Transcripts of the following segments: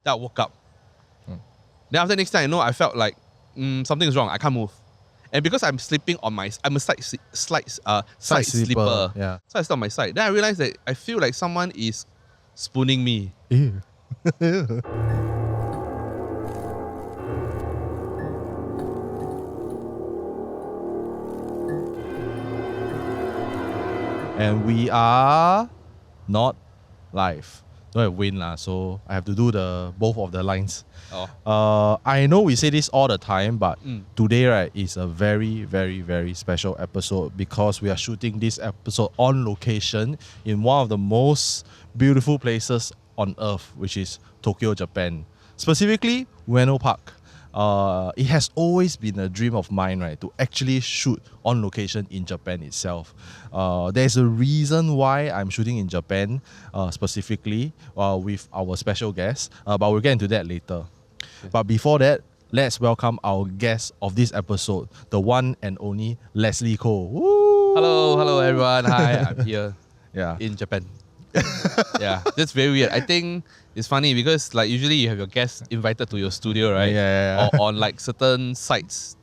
Then I woke up. Then after next time, I felt like something's wrong. I can't move. And because I'm sleeping on I'm a side sleeper. Yeah. So I sleep on my side. Then I realized that I feel like someone is spooning me. Ew. And we are not live. Don't have Wayne lah, so I have to do both of the lines. I know we say this all the time, but today, right, is a very, very, very special episode because we are shooting this episode on location in one of the most beautiful places on earth, which is Tokyo, Japan. Specifically, Ueno Park. It has always been a dream of mine, right, to actually shoot on location in Japan itself. There's a reason why I'm shooting in Japan, specifically with our special guest, but we'll get into that later. But before that, let's welcome our guest of this episode, the one and only Leslie Koh. Woo! Hello everyone. Hi, I'm here in Japan. Yeah, that's very weird. I think it's funny because like usually you have your guests invited to your studio, right? Or on like certain sites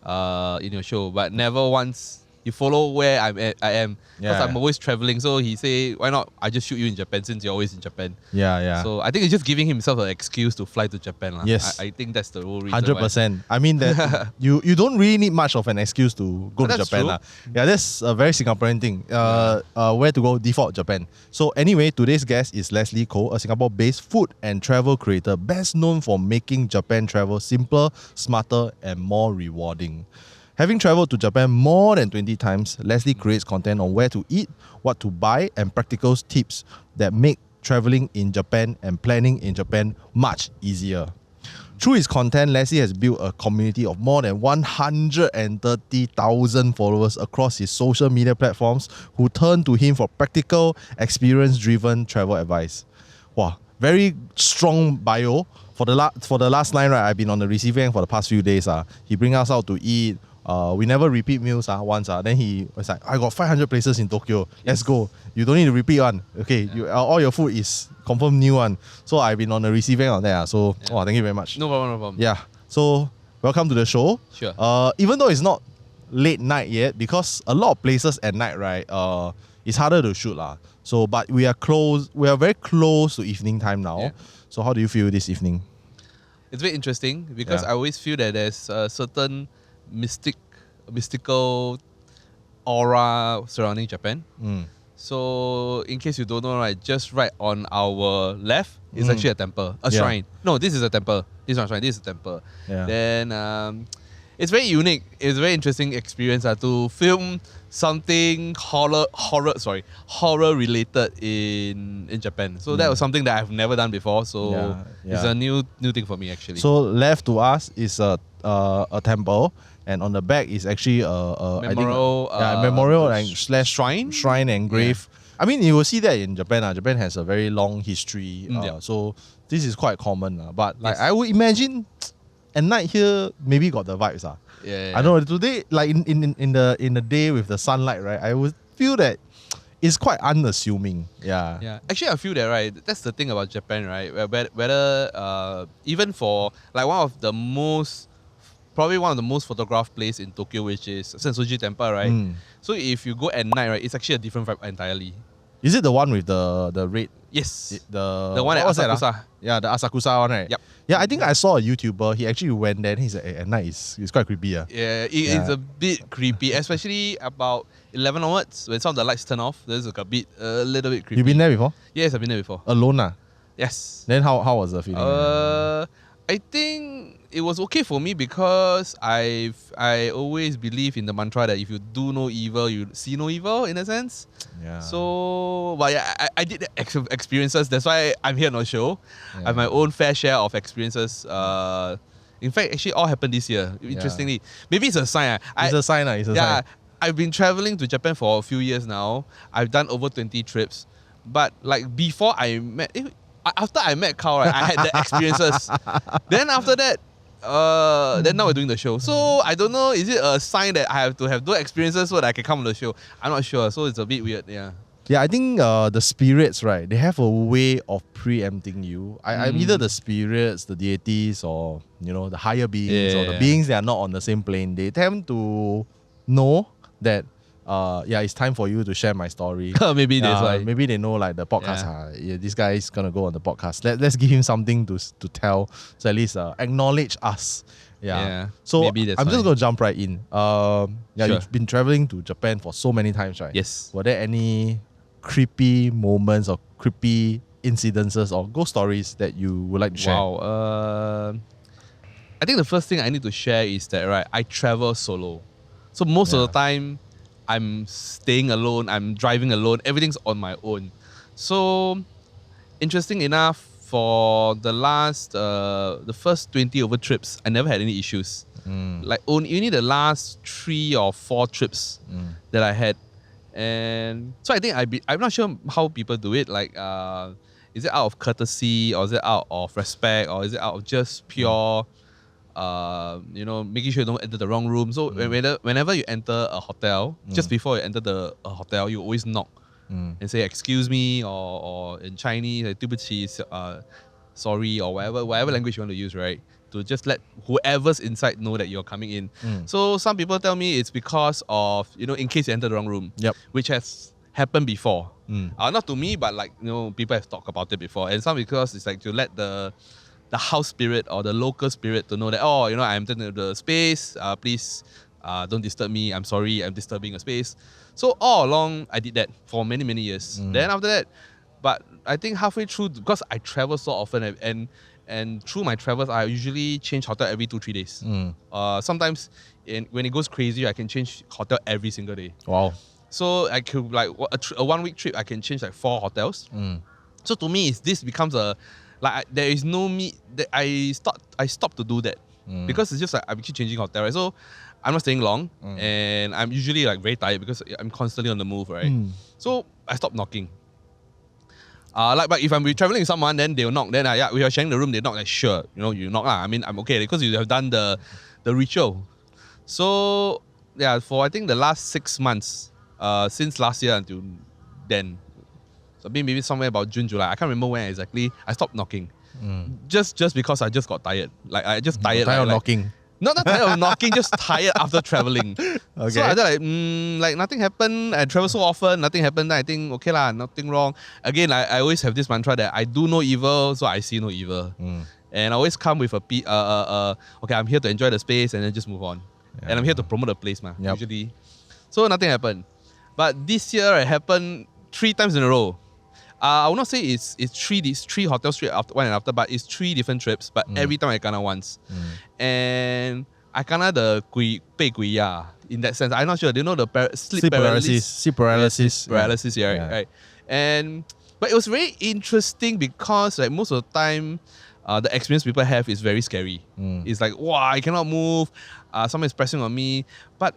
in your show, but never once you follow where I am. Because I'm always traveling. So he say, why not I just shoot you in Japan since you're always in Japan. So I think it's just giving himself an excuse to fly to Japan. Yes. I think that's the whole reason. 100%. I mean that you don't really need much of an excuse to go to Japan. Yeah, that's a very Singaporean thing. Where to go? Default Japan. So anyway, today's guest is Leslie Koh, a Singapore-based food and travel creator, best known for making Japan travel simpler, smarter, and more rewarding. Having traveled to Japan more than 20 times, Leslie creates content on where to eat, what to buy, and practical tips that make traveling in Japan and planning in Japan much easier. Through his content, Leslie has built a community of more than 130,000 followers across his social media platforms who turn to him for practical, experience-driven travel advice. Wow, very strong bio. For the last line, right, I've been on the receiving end for the past few days. He brings us out to eat. We never repeat meals once. Then he was like, I got 500 places in Tokyo. Let's go. You don't need to repeat one. Okay, all your food is confirmed new one. So I've been on the receiving end on that. So thank you very much. No problem. Yeah. So welcome to the show. Sure. Even though it's not late night yet, because a lot of places at night, right, it's harder to shoot lah. So but we are very close to evening time now. Yeah. So how do you feel this evening? It's very interesting because I always feel that there's a certain mystical aura surrounding Japan. So in case you don't know, right, just right on our left is actually a temple, a shrine. No, this is a temple. This is not a shrine, this is a temple. Then it's very unique. It's a very interesting experience to film something horror related in Japan. So that was something that I've never done before. So it's a new thing for me actually. So left to us is a temple, and on the back is actually a memorial / shrine and grave. I mean, you will see that in Japan. Japan has a very long history. So this is quite common. But like I would imagine at night here maybe got the vibes. I don't know, today, like in the day with the sunlight, right, I would feel that it's quite unassuming. Actually, I feel that, right, that's the thing about Japan, right, whether even for like probably one of the most photographed place in Tokyo, which is Sensoji Temple, right? So if you go at night, right, it's actually a different vibe entirely. Is it the one with the red? Yes. The one at Asakusa. Yeah, the Asakusa one, right? Yep. Yeah, I think I saw a YouTuber. He actually went there and he said, at night it's quite creepy. Yeah, it's a bit creepy, especially about 11 onwards when some of the lights turn off. There's like a little bit creepy. You been there before? Yes, I've been there before. Alone? Yes. Then how was the feeling? I think it was okay for me because I always believe in the mantra that if you do no evil, you see no evil in a sense. So, but I did experiences. That's why I'm here on the show. I have my own fair share of experiences. In fact, actually all happened this year. Interestingly, maybe it's a sign. It's a sign. I've been traveling to Japan for a few years now. I've done over 20 trips. But like before after I met Carl, right, I had the experiences. Then after that, then now we're doing the show. So I don't know, is it a sign that I have to have those experiences so that I can come on the show? I'm not sure. So it's a bit weird, Yeah, I think the spirits, right? They have a way of preempting you. I'm either the spirits, the deities, or the higher beings, or the beings that are not on the same plane. They tend to know that it's time for you to share my story. Maybe that's why. Maybe they know like the podcast. This guy is gonna go on the podcast. Let's give him something to tell. So at least acknowledge us. Yeah. So maybe that's I'm just why. gonna jump right in. Sure. You've been traveling to Japan for so many times, right? Yes. Were there any creepy moments or creepy incidences or ghost stories that you would like to share? Wow. I think the first thing I need to share is that, right, I travel solo. So most of the time, I'm staying alone, I'm driving alone, everything's on my own. So, interesting enough, for the first 20 over trips, I never had any issues. Like only the last 3 or 4 trips that I had. And so I think I'm not sure how people do it. Like, is it out of courtesy, or is it out of respect, or is it out of just pure, making sure you don't enter the wrong room. So whenever you enter a hotel, just before you enter the hotel, you always knock and say excuse me, or in Chinese, like, 对不起, sorry, or whatever language you want to use, right? To just let whoever's inside know that you're coming in. So some people tell me it's because of, in case you enter the wrong room, which has happened before. Not to me, but like, people have talked about it before. And some because it's like to let the house spirit or the local spirit to know that, I'm entering the space, please don't disturb me, I'm sorry, I'm disturbing a space. So all along, I did that for many, many years. Then after that, but I think halfway through, because I travel so often, and through my travels, I usually change hotel every 2-3 days. Sometimes, when it goes crazy, I can change hotel every single day. Wow. So I could, like, a 1 week trip, I can change like 4 hotels. So to me, this becomes there is no me that I stopped to do that because it's just like I keep changing hotel, right? So I'm not staying long, and I'm usually like very tired because I'm constantly on the move, right? So I stopped knocking. But if I'm traveling with someone, then they'll knock. Then we are sharing the room. They knock. Like, sure, you knock lah. I mean, I'm okay because you have done the ritual. So for I think the last 6 months, since last year until then, so maybe somewhere about June, July, I can't remember when exactly, I stopped knocking. Just because I just got tired. Like, I just tired. Tired of knocking. Not tired of knocking, just tired after traveling. Okay. So I thought like nothing happened. I travel so often, nothing happened. Then I think, okay lah, nothing wrong. Again, I always have this mantra that I do no evil, so I see no evil. And I always come with okay, I'm here to enjoy the space and then just move on. And I'm here to promote the place, usually. So nothing happened. But this year it happened 3 times in a row. I will not say it's 3 hotels straight after one and after, but it's 3 different trips. But every time I kena once, and I kena the 被鬼压 in that sense. I'm not sure. Do you know the sleep paralysis? Sleep paralysis. Paralysis, right. But it was very interesting because like most of the time, the experience people have is very scary. It's like, wow, I cannot move. Someone is pressing on me. But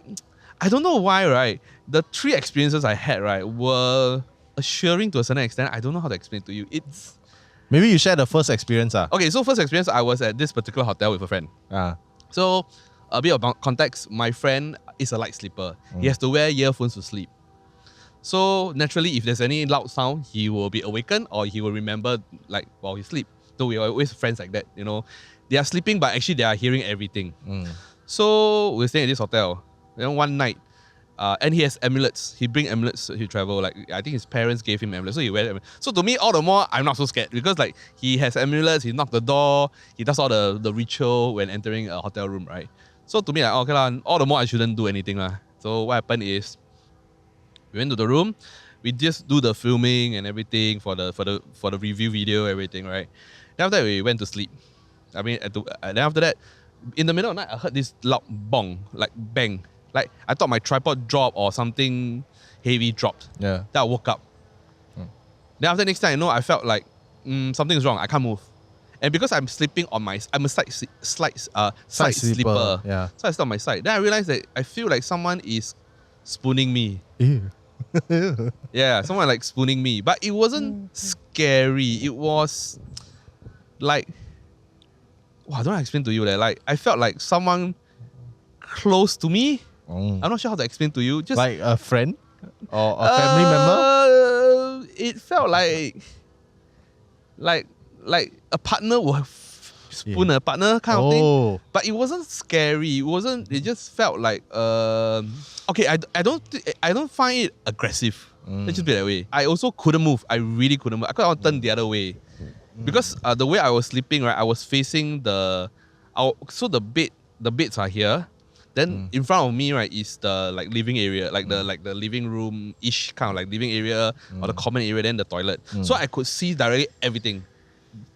I don't know why, right? The 3 experiences I had, right, were assuring to a certain extent. I don't know how to explain to you. It's maybe you share the first experience. Okay, so first experience, I was at this particular hotel with a friend. So a bit of context, my friend is a light sleeper. He has to wear earphones to sleep. So naturally, if there's any loud sound, he will be awakened or he will remember like while he sleep. So we are always friends like that, They are sleeping, but actually they are hearing everything. So we're staying at this hotel. Then one night, and he has amulets. He bring amulets to travel. Like, I think his parents gave him amulets, so he wears amulets. So to me, all the more, I'm not so scared because like he has amulets. He knocked the door. He does all the ritual when entering a hotel room, right? So to me, like, okay lah, all the more I shouldn't do anything lah. So what happened is, we went to the room. We just do the filming and everything for the review video, everything, right? Then after that, we went to sleep. I mean, then after that, in the middle of the night, I heard this loud bong, like bang. Like, I thought my tripod dropped or something heavy dropped. Yeah. Then I woke up. Then after next time I know, I felt like something's wrong. I can't move. And because I'm sleeping on I'm a side sleeper. Yeah. So I slept on my side. Then I realized that I feel like someone is spooning me. Ew. Yeah, someone like spooning me. But it wasn't scary. It was like, I don't know how to explain to you that. Like, I felt like someone close to me. I'm not sure how to explain to you. Just like a friend or a family member? it felt like a partner will spoon a partner kind of thing. But it wasn't scary. It wasn't. It just felt like okay. I don't find it aggressive. Let's just be that way. I also couldn't move. I really couldn't move. I couldn't turn the other way because the way I was sleeping, right, I was facing so the beds are here. Then in front of me, right, is the like living area, like the living room ish kind of like living area or the common area. Then the toilet. So I could see directly everything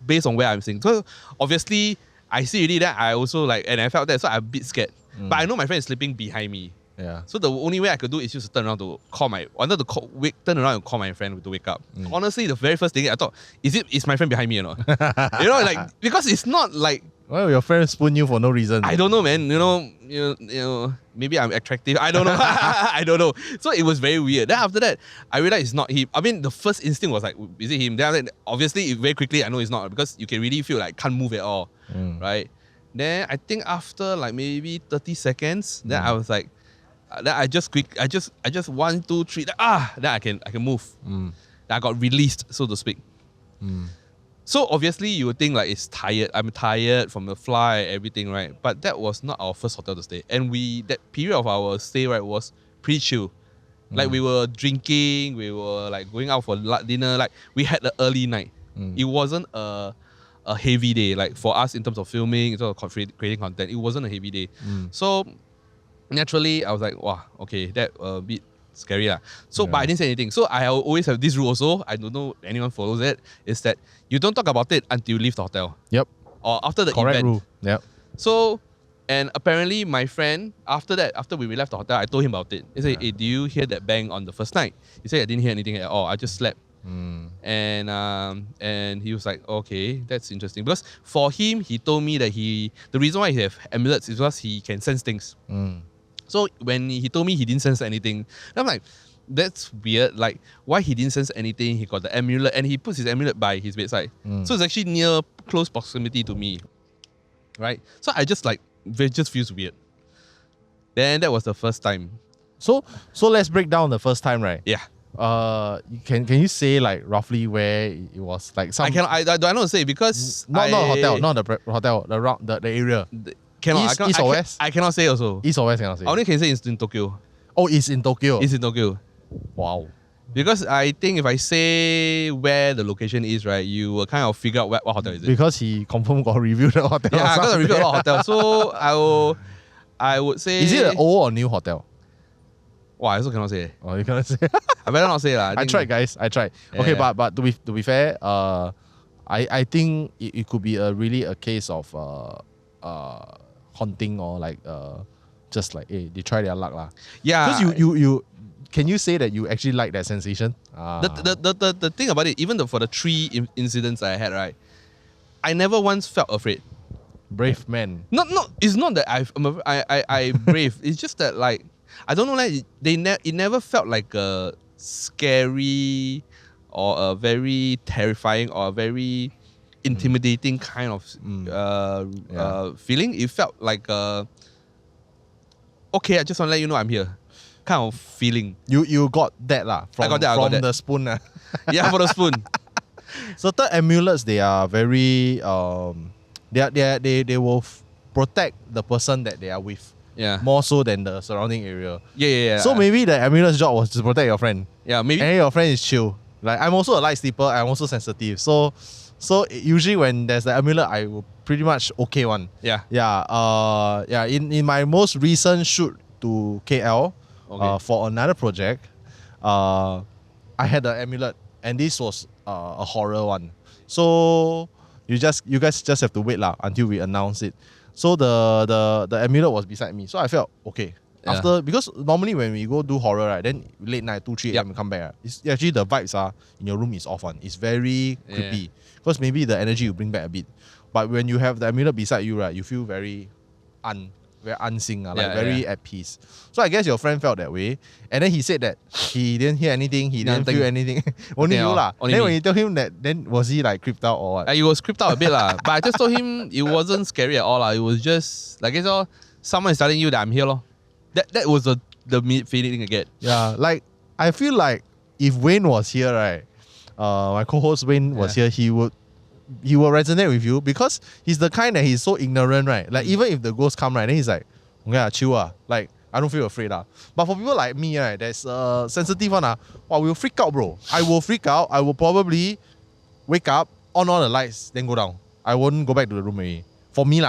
based on where I'm sitting. So obviously I see already that I also like, and I felt that, so I'm a bit scared. But I know my friend is sleeping behind me. Yeah. So the only way I could do is just to turn around to call turn around and call my friend to wake up. Honestly, the very first thing I thought, is my friend behind me or not? Like, because it's not like, well, your friend spoon you for no reason. I don't know, man. You know, maybe I'm attractive. I don't know. I don't know. So it was very weird. Then after that, I realized it's not him. I mean, the first instinct was like, is it him? Then obviously, very quickly, I know it's not, because you can really feel like can't move at all, right? Then I think after like maybe 30 seconds, then I was like, then I just 1, 2, 3. Then I can move. Then I got released, so to speak. So obviously you would think like it's tired. I'm tired from the flight, everything, right? But that was not our first hotel to stay. And that period of our stay, right, was pretty chill. Like we were drinking, we were like going out for dinner. Like we had an early night. It wasn't a heavy day. Like for us in terms of filming, in terms of creating content, it wasn't a heavy day. So naturally I was like, wow, okay, that a bit scary lah. So, but I didn't say anything. So I always have this rule also. I don't know if anyone follows it. Is that you don't talk about it until you leave the hotel. Yep. Or after the Correct event. Rule. Yep. So, and apparently my friend, after we left the hotel, I told him about it. He said, hey, do you hear that bang on the first night? He said, I didn't hear anything at all. I just slept. And he was like, okay, that's interesting. Because for him, he told me that the reason why he have amulets is because he can sense things. So when he told me he didn't sense anything, I'm like, that's weird. Like, why he didn't sense anything? He got the amulet and he puts his amulet by his bedside. So it's actually near close proximity to me. Right? So I just like, it just feels weird. Then that was the first time. So let's break down the first time, right? Yeah. Can you say like roughly where it was? Like some. I don't say because not hotel, not the hotel, the area. East or west? I cannot say also. East or west cannot say. I only can say it's in Tokyo. Oh, it's in Tokyo. It's in Tokyo. Wow. Because I think if I say where the location is, right, you will kind of figure out what hotel is it. Because he confirmed got reviewed the hotel. Yeah, because I reviewed a lot of hotels. So I would say. Is it an old or new hotel? Wow, I also cannot say. Oh, you cannot say. I better not say lah. I tried, guys. I tried. Yeah. Okay, but to be fair, I think it could be a case of haunting or like just like hey, they try their luck lah. Yeah. Because you can you say that you actually like that sensation? The thing about it, even for the 3 incidents I had, right, I never once felt afraid. Brave man. No, it's not that I brave. It's just that like I don't know, like it never felt like a scary or a very terrifying or a very intimidating kind of feeling. It felt like okay, I just want to let you know I'm here kind of feeling. You got that lah from the spoon. Yeah, for the spoon. Certain amulets, they are very they will protect the person that they are with. Yeah. More so than the surrounding area. Yeah. So maybe the amulet's job was to protect your friend. Yeah, maybe. And your friend is chill. Like I'm also a light sleeper. I'm also sensitive. So usually when there's the amulet, I will pretty much okay one. Yeah. Yeah. In my most recent shoot to KL, for another project, I had the amulet, and this was a horror one. So you guys just have to wait lah until we announce it. So the amulet was beside me. So I felt okay. Yeah. Because normally when we go do horror, right, then late night 2, 3 a.m. we come back, right, it's actually the vibes in your room is off one. It's very creepy. Because maybe the energy will bring back a bit. But when you have the amulet beside you, right, you feel very unseen, very at peace. So I guess your friend felt that way. And then he said that he didn't hear anything, he didn't feel anything. Only you lah. Then when you told him that, then was he like creeped out or what? He was creeped out a bit lah. But I just told him it wasn't scary at all lah. It was just like someone is telling you that I'm here lor. That was the feeling I get. Yeah, like I feel like if Wayne was here, right, my co-host Wayne was here, he will resonate with you because he's the kind that he's so ignorant, right? Like even if the ghosts come, right, then he's like, okay, chill. Like I don't feel afraid. But for people like me, right, that's sensitive one, wow, we'll freak out, bro. I will freak out. I will probably wake up, on all the lights, then go down. I won't go back to the room already. For me,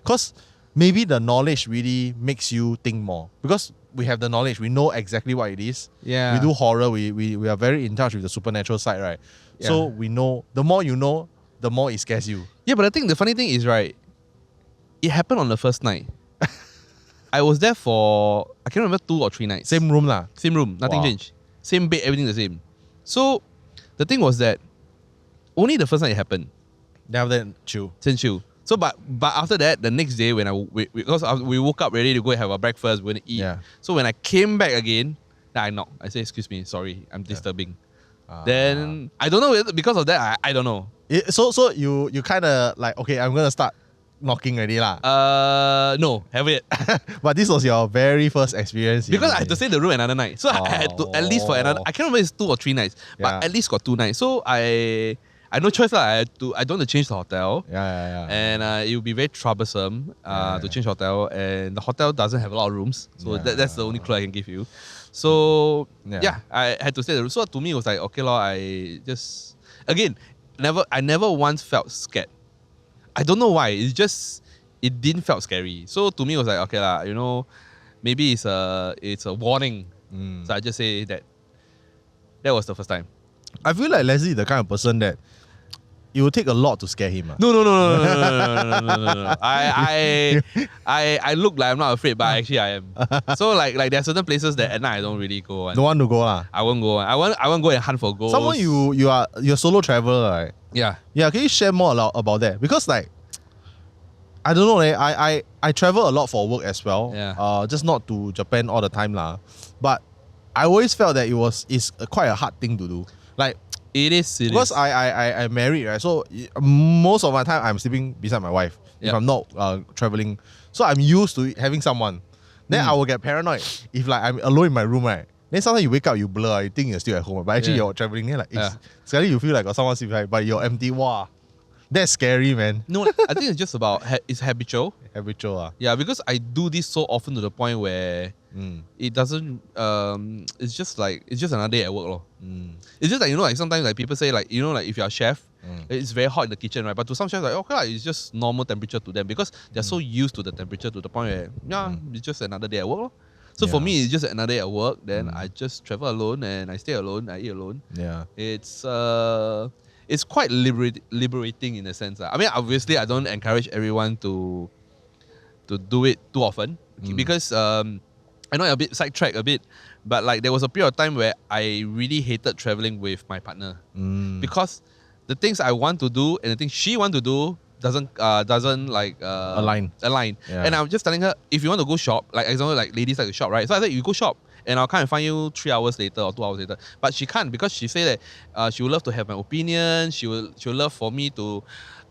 because maybe the knowledge really makes you think more. Because we have the knowledge, we know exactly what it is. Yeah. We do horror, we are very in touch with the supernatural side, right? Yeah. So we know, the more you know, the more it scares you. Yeah, but I think the funny thing is, right, it happened on the first night. I was there for, I can't remember, 2 or 3 nights. Same room lah. Same room, nothing changed. Same bed, everything the same. So the thing was that only the first night it happened. Then after that, chill. Then chill. So but after that, the next day when because we woke up ready to go have our breakfast, we're gonna eat. Yeah. So when I came back again, then I knocked. I said, "Excuse me, sorry, I'm disturbing." Then I don't know because of that. I don't know. So you kind of like, okay, I'm gonna start knocking already lah. No, have it. But this was your very first experience. Because I had to stay in the room another night. So I had to at least for another. I can't remember if it's 2 or 3 nights, but at least got 2 nights. So I no choice lah. I don't want to change the hotel. Yeah. And it would be very troublesome to change hotel, and the hotel doesn't have a lot of rooms, so that's the only clue I can give you. So I had to stay in the room. So to me it was like, okay lor, I just again I never once felt scared. I don't know why. It didn't felt scary. So to me it was like, okay lah, maybe it's a warning. So I just say that was the first time. I feel like Leslie is the kind of person that it will take a lot to scare him. No. I look like I'm not afraid, but actually I am. So like there are certain places that at night I don't really go. Don't want to go lah. I won't go. I won't go and hunt for ghosts. Someone you're solo traveler, right? Yeah. Yeah, can you share more about that? Because like I don't know, I travel a lot for work as well. Yeah. Just not to Japan all the time lah. But I always felt that it's quite a hard thing to do. Like it is. Because I'm married, right? So most of my time I'm sleeping beside my wife if I'm not traveling. So I'm used to having someone. Then I will get paranoid if like I'm alone in my room, right? Then sometimes you wake up, you blur, you think you're still at home, but actually you're traveling. Then like suddenly you feel like got someone sleeping, but you're empty. Wow, that's scary, man. No, I think it's just about it's habitual. Habitual. Yeah, because I do this so often to the point where it doesn't. It's just another day at work, lor. It's just like like sometimes like people say like like if you're a chef, it's very hot in the kitchen, right? But to some chefs like okay, it's just normal temperature to them because they're so used to the temperature to the point where it's just another day at work, lor. So for me, it's just another day at work. Then I just travel alone and I stay alone. I eat alone. Yeah, it's quite liberating in a sense. I mean, obviously, I don't encourage everyone to do it too often because I know I'm a bit sidetracked a bit, but like there was a period of time where I really hated traveling with my partner because the things I want to do and the things she want to do doesn't like align. Yeah. And I'm just telling her, if you want to go shop, like example, like ladies like to shop, right? So I said you go shop and I'll come and find you 3 hours later or 2 hours later. But she can't because she said that she would love to have my opinion. She will love for me to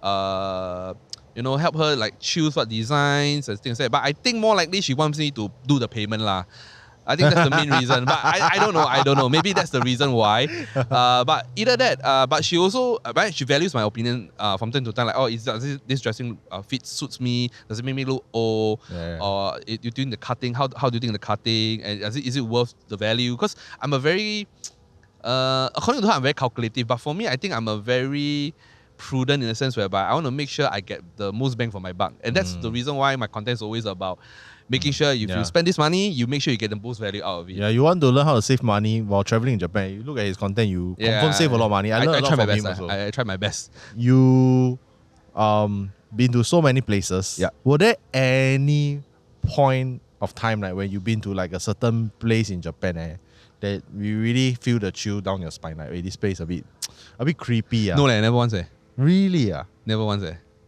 help her like choose what designs and things like that. But I think more likely she wants me to do the payment lah. I think that's the main reason. But I don't know. Maybe that's the reason why. But either that, but she also, she values my opinion from time to time. Like, does this dressing fit suits me? Does it make me look old? Or you're doing the cutting? How do you think the cutting? And is it worth the value? Because I'm a very, according to her, I'm very calculative. But for me, I think I'm a very prudent in a sense whereby I want to make sure I get the most bang for my buck. And that's the reason why my content is always about making sure if you spend this money, you make sure you get the most value out of it. Yeah, you want to learn how to save money while traveling in Japan. You look at his content, you confirm save a lot of money. I learned a lot from him also. I try my best. You been to so many places. Yeah. Were there any point of time like when you've been to like a certain place in Japan that you really feel the chill down your spine? Like, this place a bit creepy. No, never once. Really? Never once.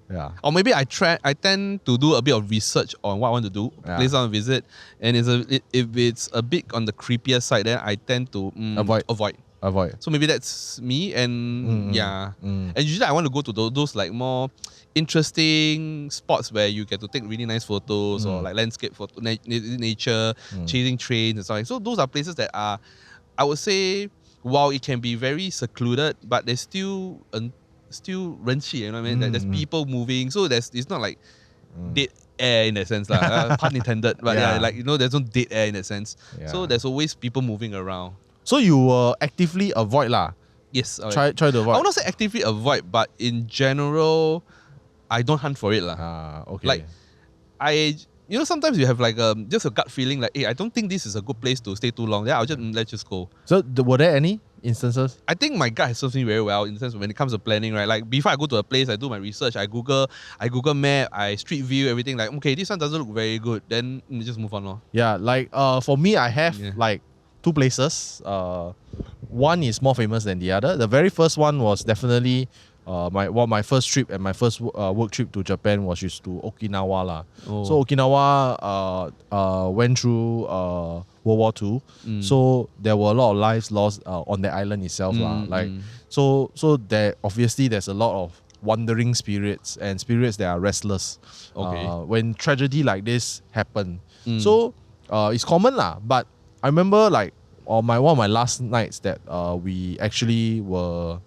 Yeah. Or maybe I tend to do a bit of research on what I want to do, place I want to visit, and if it's a bit on the creepier side, then I tend to avoid. So maybe that's me, and and usually I want to go to those like more interesting spots where you get to take really nice photos or like landscape photo, nature, chasing trains and stuff. So those are places that are, I would say, while it can be very secluded, but there's still 人气, you know what I mean? There's people moving, so it's not like dead air in that sense, pun intended. But like there's no dead air in that sense. Yeah. So there's always people moving around. So you actively avoid lah. Yes. Try to avoid. I would not say actively avoid, but in general, I don't hunt for it lah. Okay. Like sometimes you have like just a gut feeling like, hey, I don't think this is a good place to stay too long. Yeah, I'll just let's just go. So were there any instances? I think my gut has served me very well in the sense when it comes to planning, right? Like before I go to a place, I do my research, I Google map, I street view everything. Like, okay, this one doesn't look very good. Then just move on. Yeah, like for me, I have like 2 places. One is more famous than the other. The very first one was definitely my first trip and my first work trip to Japan was just to Okinawa lah. So Okinawa went through World War II. So there were a lot of lives lost on the island itself lah. Like so there obviously there's a lot of wandering spirits and spirits that are restless. When tragedy like this happen. So it's common lah. But I remember like one of my last nights that we actually were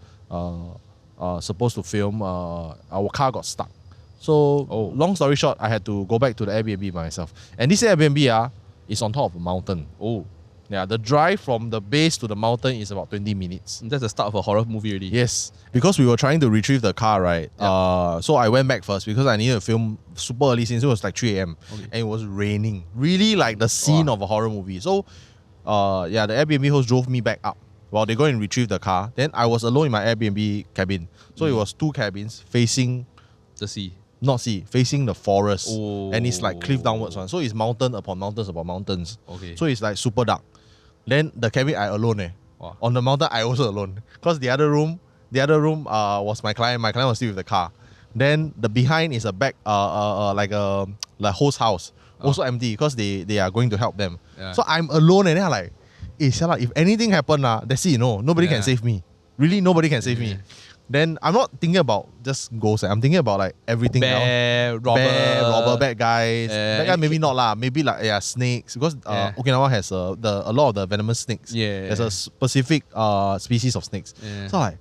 supposed to film, our car got stuck. So long story short, I had to go back to the Airbnb by myself. And this Airbnb is on top of a mountain. Yeah, the drive from the base to the mountain is about 20 minutes. That's the start of a horror movie already. Yes, because we were trying to retrieve the car, right? Yep. So I went back first because I needed to film super early since it was like 3 a.m. And it was raining. Really like the scene of a horror movie. So the Airbnb host drove me back up while they go and retrieve the car. Then I was alone in my Airbnb cabin. So it was 2 cabins facing the sea. Not sea, facing the forest. And it's like cliff downwards one. So it's mountain upon mountains upon mountains. So it's like super dark. Then the cabin I alone. On the mountain I also alone. Because the other room was my client. My client was still with the car. Then the behind is a back like host house. Also empty because they are going to help them. So I'm alone and then I'm like, if anything happen, that's it, nobody can save me. Really, nobody can save me. Then I'm not thinking about just ghosts. I'm thinking about like everything else. Robber, bad guys. Bad guy maybe not lah. Maybe like snakes because Okinawa has a lot of the venomous snakes. There's a specific species of snakes. So like,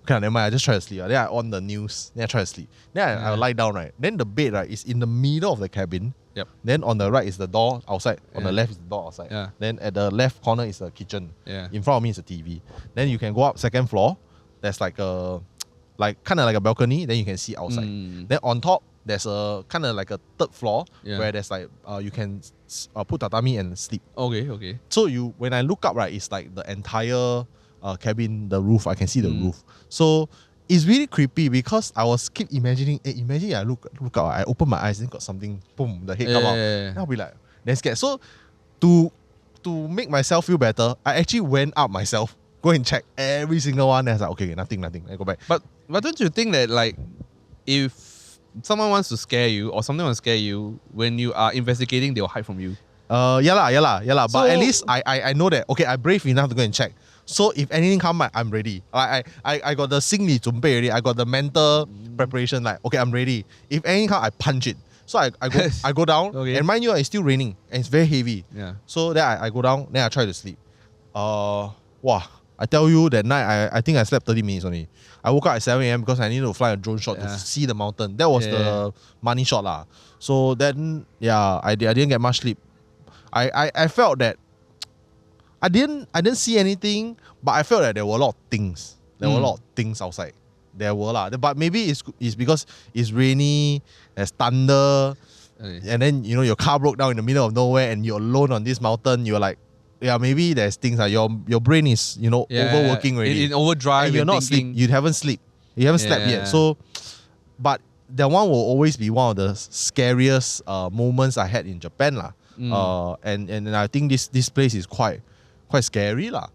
okay, never mind. I just try to sleep. Then I on the news. Then I try to sleep. Then I lie down, right. Then the bed is in the middle of the cabin. Then on the right is the door outside. On the left is the door outside. Then at the left corner is the kitchen. In front of me is a TV. Then you can go up 2nd floor. There's like a kind of like a balcony. Then you can see outside. Then on top there's a kind of like a 3rd floor where there's like you can put tatami and sleep. Okay. So when I look up, right, it's like the entire cabin, the roof. I can see the roof. So it's really creepy because I was keep imagining. Imagine I look up, I open my eyes and got something. Boom, the head come out. Then I'll be like, then scared. So to make myself feel better, I actually went up myself. Go and check every single one. And I was like, okay, nothing. I go back. But don't you think that like if someone wants to scare you or something wants to scare you, when you are investigating, they'll hide from you? Yeah lah. So, but at least I know that, okay, I'm brave enough to go and check. So if anything come, I'm ready. I got the 心理准备 already. I got the mental preparation. Like, okay, I'm ready. If anything come, I punch it. So I go down. And mind you, it's still raining and it's very heavy. So then I go down. Then I try to sleep. I tell you that night I think I slept 30 minutes only. I woke up at 7 a.m. because I needed to fly a drone shot to see the mountain. That was the money shot lah. So then I didn't get much sleep. I felt that I didn't see anything, but I felt that there were a lot of things. There were a lot of things outside. There were lah. But maybe it's because it's rainy, there's thunder, and then your car broke down in the middle of nowhere and you're alone on this mountain. You're like, maybe there's things like your brain is overworking already. In overdrive. And you're not sleep. You haven't slept. You haven't slept yet. So, but that one will always be one of the scariest moments I had in Japan lah. And I think this place is quite scary lah.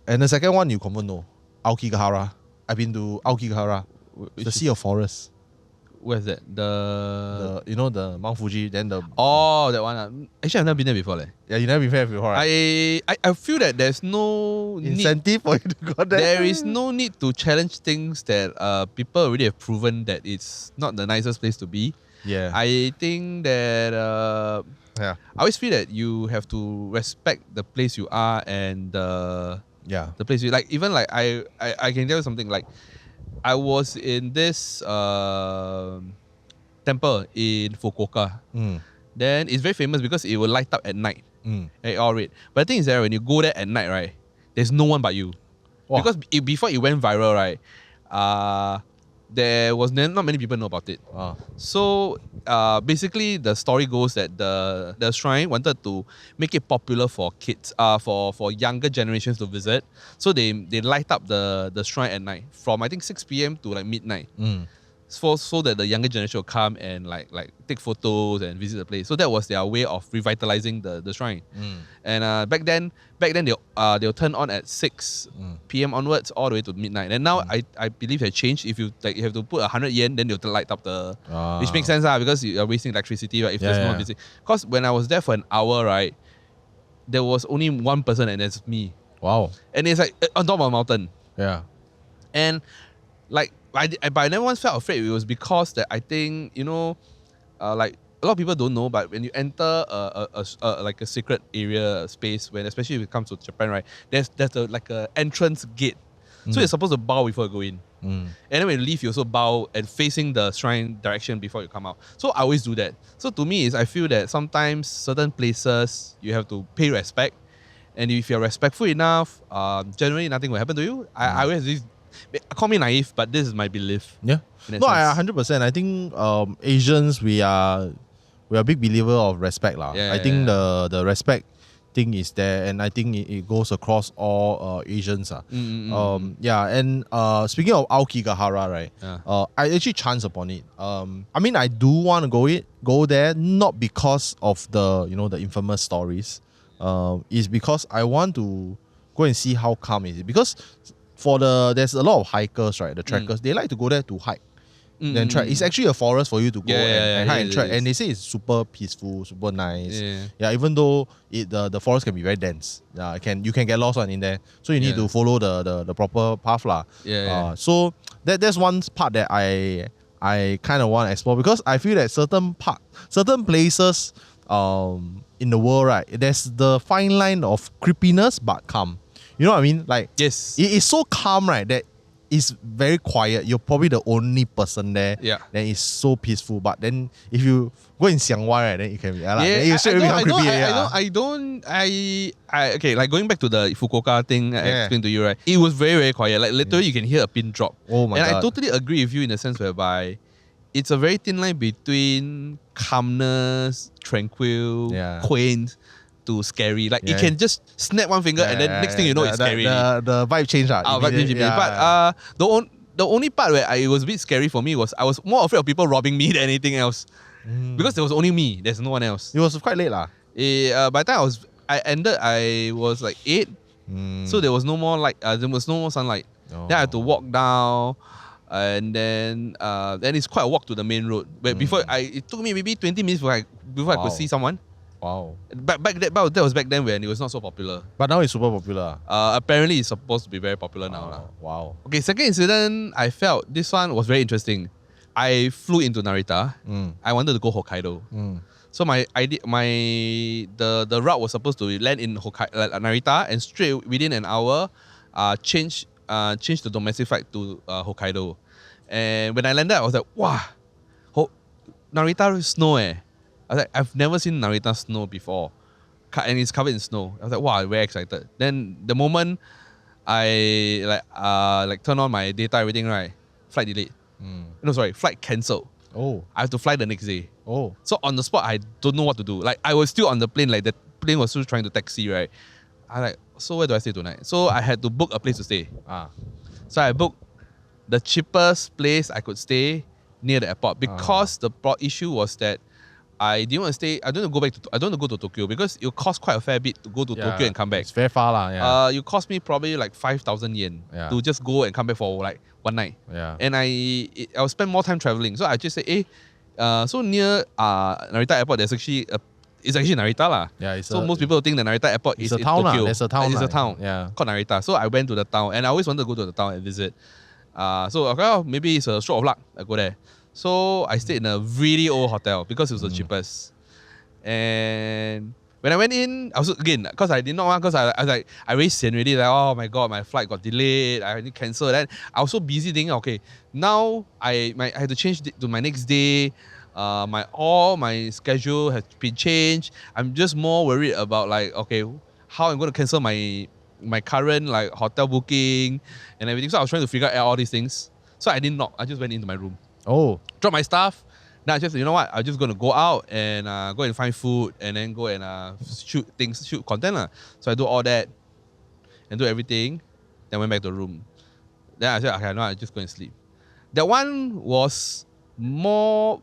And the second one you confirm know, Aokigahara. I've been to Aokigahara, the Sea of Forest. Where's that? The Mount Fuji, then the... Oh, that one. Actually, I've never been there before. Yeah, you never been there before, right? I feel that there's no incentive for you to go there. There is no need to challenge things that people already have proven that it's not the nicest place to be. Yeah. I think that... I always feel that you have to respect the place you are and the Yeah. The place, like even like I can tell you something. Like I was in this temple in Fukuoka. Then it's very famous because it will light up at night. At all rate. But the thing is that when you go there at night, right, there's no one but you. Wow. Because before it went viral, right, there was not many people know about it. So basically the story goes that the shrine wanted to make it popular for kids, for younger generations to visit. So they light up the shrine at night from I think 6 p.m. to like midnight. So that the younger generation will come and like take photos and visit the place. So that was their way of revitalizing the shrine. And back then they'll turn on at 6 p.m. onwards all the way to midnight. And now I believe it changed. If you like, you have to put 100 yen, then they'll light up which makes sense because you are wasting electricity, right? If there's no one visiting. Because when I was there for an hour, right, there was only one person and that's me. Wow. And it's like on top of a mountain. Yeah. And like but I never once felt afraid. It was because that I think, you know, like a lot of people don't know, but when you enter like a secret area space, especially if it comes to Japan, right, there's like a entrance gate. So you're supposed to bow before you go in. And then when you leave, you also bow and facing the shrine direction before you come out. So I always do that. So to me, I feel that sometimes certain places you have to pay respect. And if you're respectful enough, generally nothing will happen to you. I always this. Call me naive, but this is my belief. Yeah. No, 100%. I think Asians, we are big believer of respect lah. I think the respect thing is there, and I think it goes across all Asians. Yeah, and speaking of Aokigahara, right? I actually chanced upon it. I mean, I do want to go there, not because of the the infamous stories. It's because I want to go and see how calm is it, because there's a lot of hikers, right? The trekkers, they like to go there to hike. Then try. It's actually a forest for you to go and hike and trek. And they say it's super peaceful, super nice. Yeah, even though the forest can be very dense. You can get lost in there. So you need to follow the proper path lah. So that's one part that I kind of want to explore, because I feel that certain places in the world, right, there's the fine line of creepiness but calm. You know what I mean? Like, yes, it is so calm, right, that it's very quiet. You're probably the only person there. Yeah. Then it's so peaceful. But then if you go in Xiangwai, right, then you can okay, like going back to the Fukuoka thing I explained to you, right? It was very, very quiet. Like literally you can hear a pin drop. Oh my God. And I totally agree with you in the sense whereby it's a very thin line between calmness, tranquil, quaint, to scary. Like it can just snap one finger and then next thing you know it's scary. The vibe changed. But the only part where it was a bit scary for me was I was more afraid of people robbing me than anything else. Because there was only me. There's no one else. It was quite late lah. By the time I was like 8. So there was no more there was no more sunlight. Then I had to walk down. And then it's quite a walk to the main road. But it took me maybe 20 minutes before I could see someone. Wow. But that was back then when it was not so popular. But now it's super popular. Apparently it's supposed to be very popular now. Wow. Okay, second incident, I felt this one was very interesting. I flew into Narita. I wanted to go Hokkaido. So the route was supposed to land in Narita, and straight within an hour, change the domestic flight to Hokkaido. And when I landed, I was like, wow, Narita snow I was like, I've never seen Narita snow before. And it's covered in snow. I was like, wow, very excited. Then the moment I turn on my data, everything, right, flight delayed. No, sorry, flight cancelled. Oh. I have to fly the next day. Oh. So on the spot, I don't know what to do. Like, I was still on the plane, like the plane was still trying to taxi, right? I like, so where do I stay tonight? So I had to book a place to stay. So I booked the cheapest place I could stay near the airport, because the issue was that I didn't want to stay. I don't want to go to Tokyo, because it will cost quite a fair bit to go to Tokyo and come back. It's very far lah. You cost me probably like 5,000 yen to just go and come back for like one night. And I'll spend more time traveling. So I just say, so near Narita Airport, it's actually Narita lah. So most people think that Narita Airport is in Tokyo. It's a town. It's a town called Narita. So I went to the town, and I always wanted to go to the town and visit. So maybe it's a stroke of luck. I go there. So I stayed in a really old hotel because it was the cheapest. And When I went in, I was again because I did not want, because I was like I already sian already, like oh my god, my flight got delayed, I need to cancel. Then I was so busy thinking, okay, now I had to change to my next day. My schedule has been changed. I'm just more worried about like, okay, how I'm going to cancel my current like hotel booking and everything. So I was trying to figure out all these things. So I didn't knock. I just went into my room. Oh. Dropped my stuff. Now I just, you know what? I'm just going to go out and go and find food and then go and shoot content. So I do all that and do everything. Then went back to the room. Then I said, okay, no, I just go and sleep. That one was more.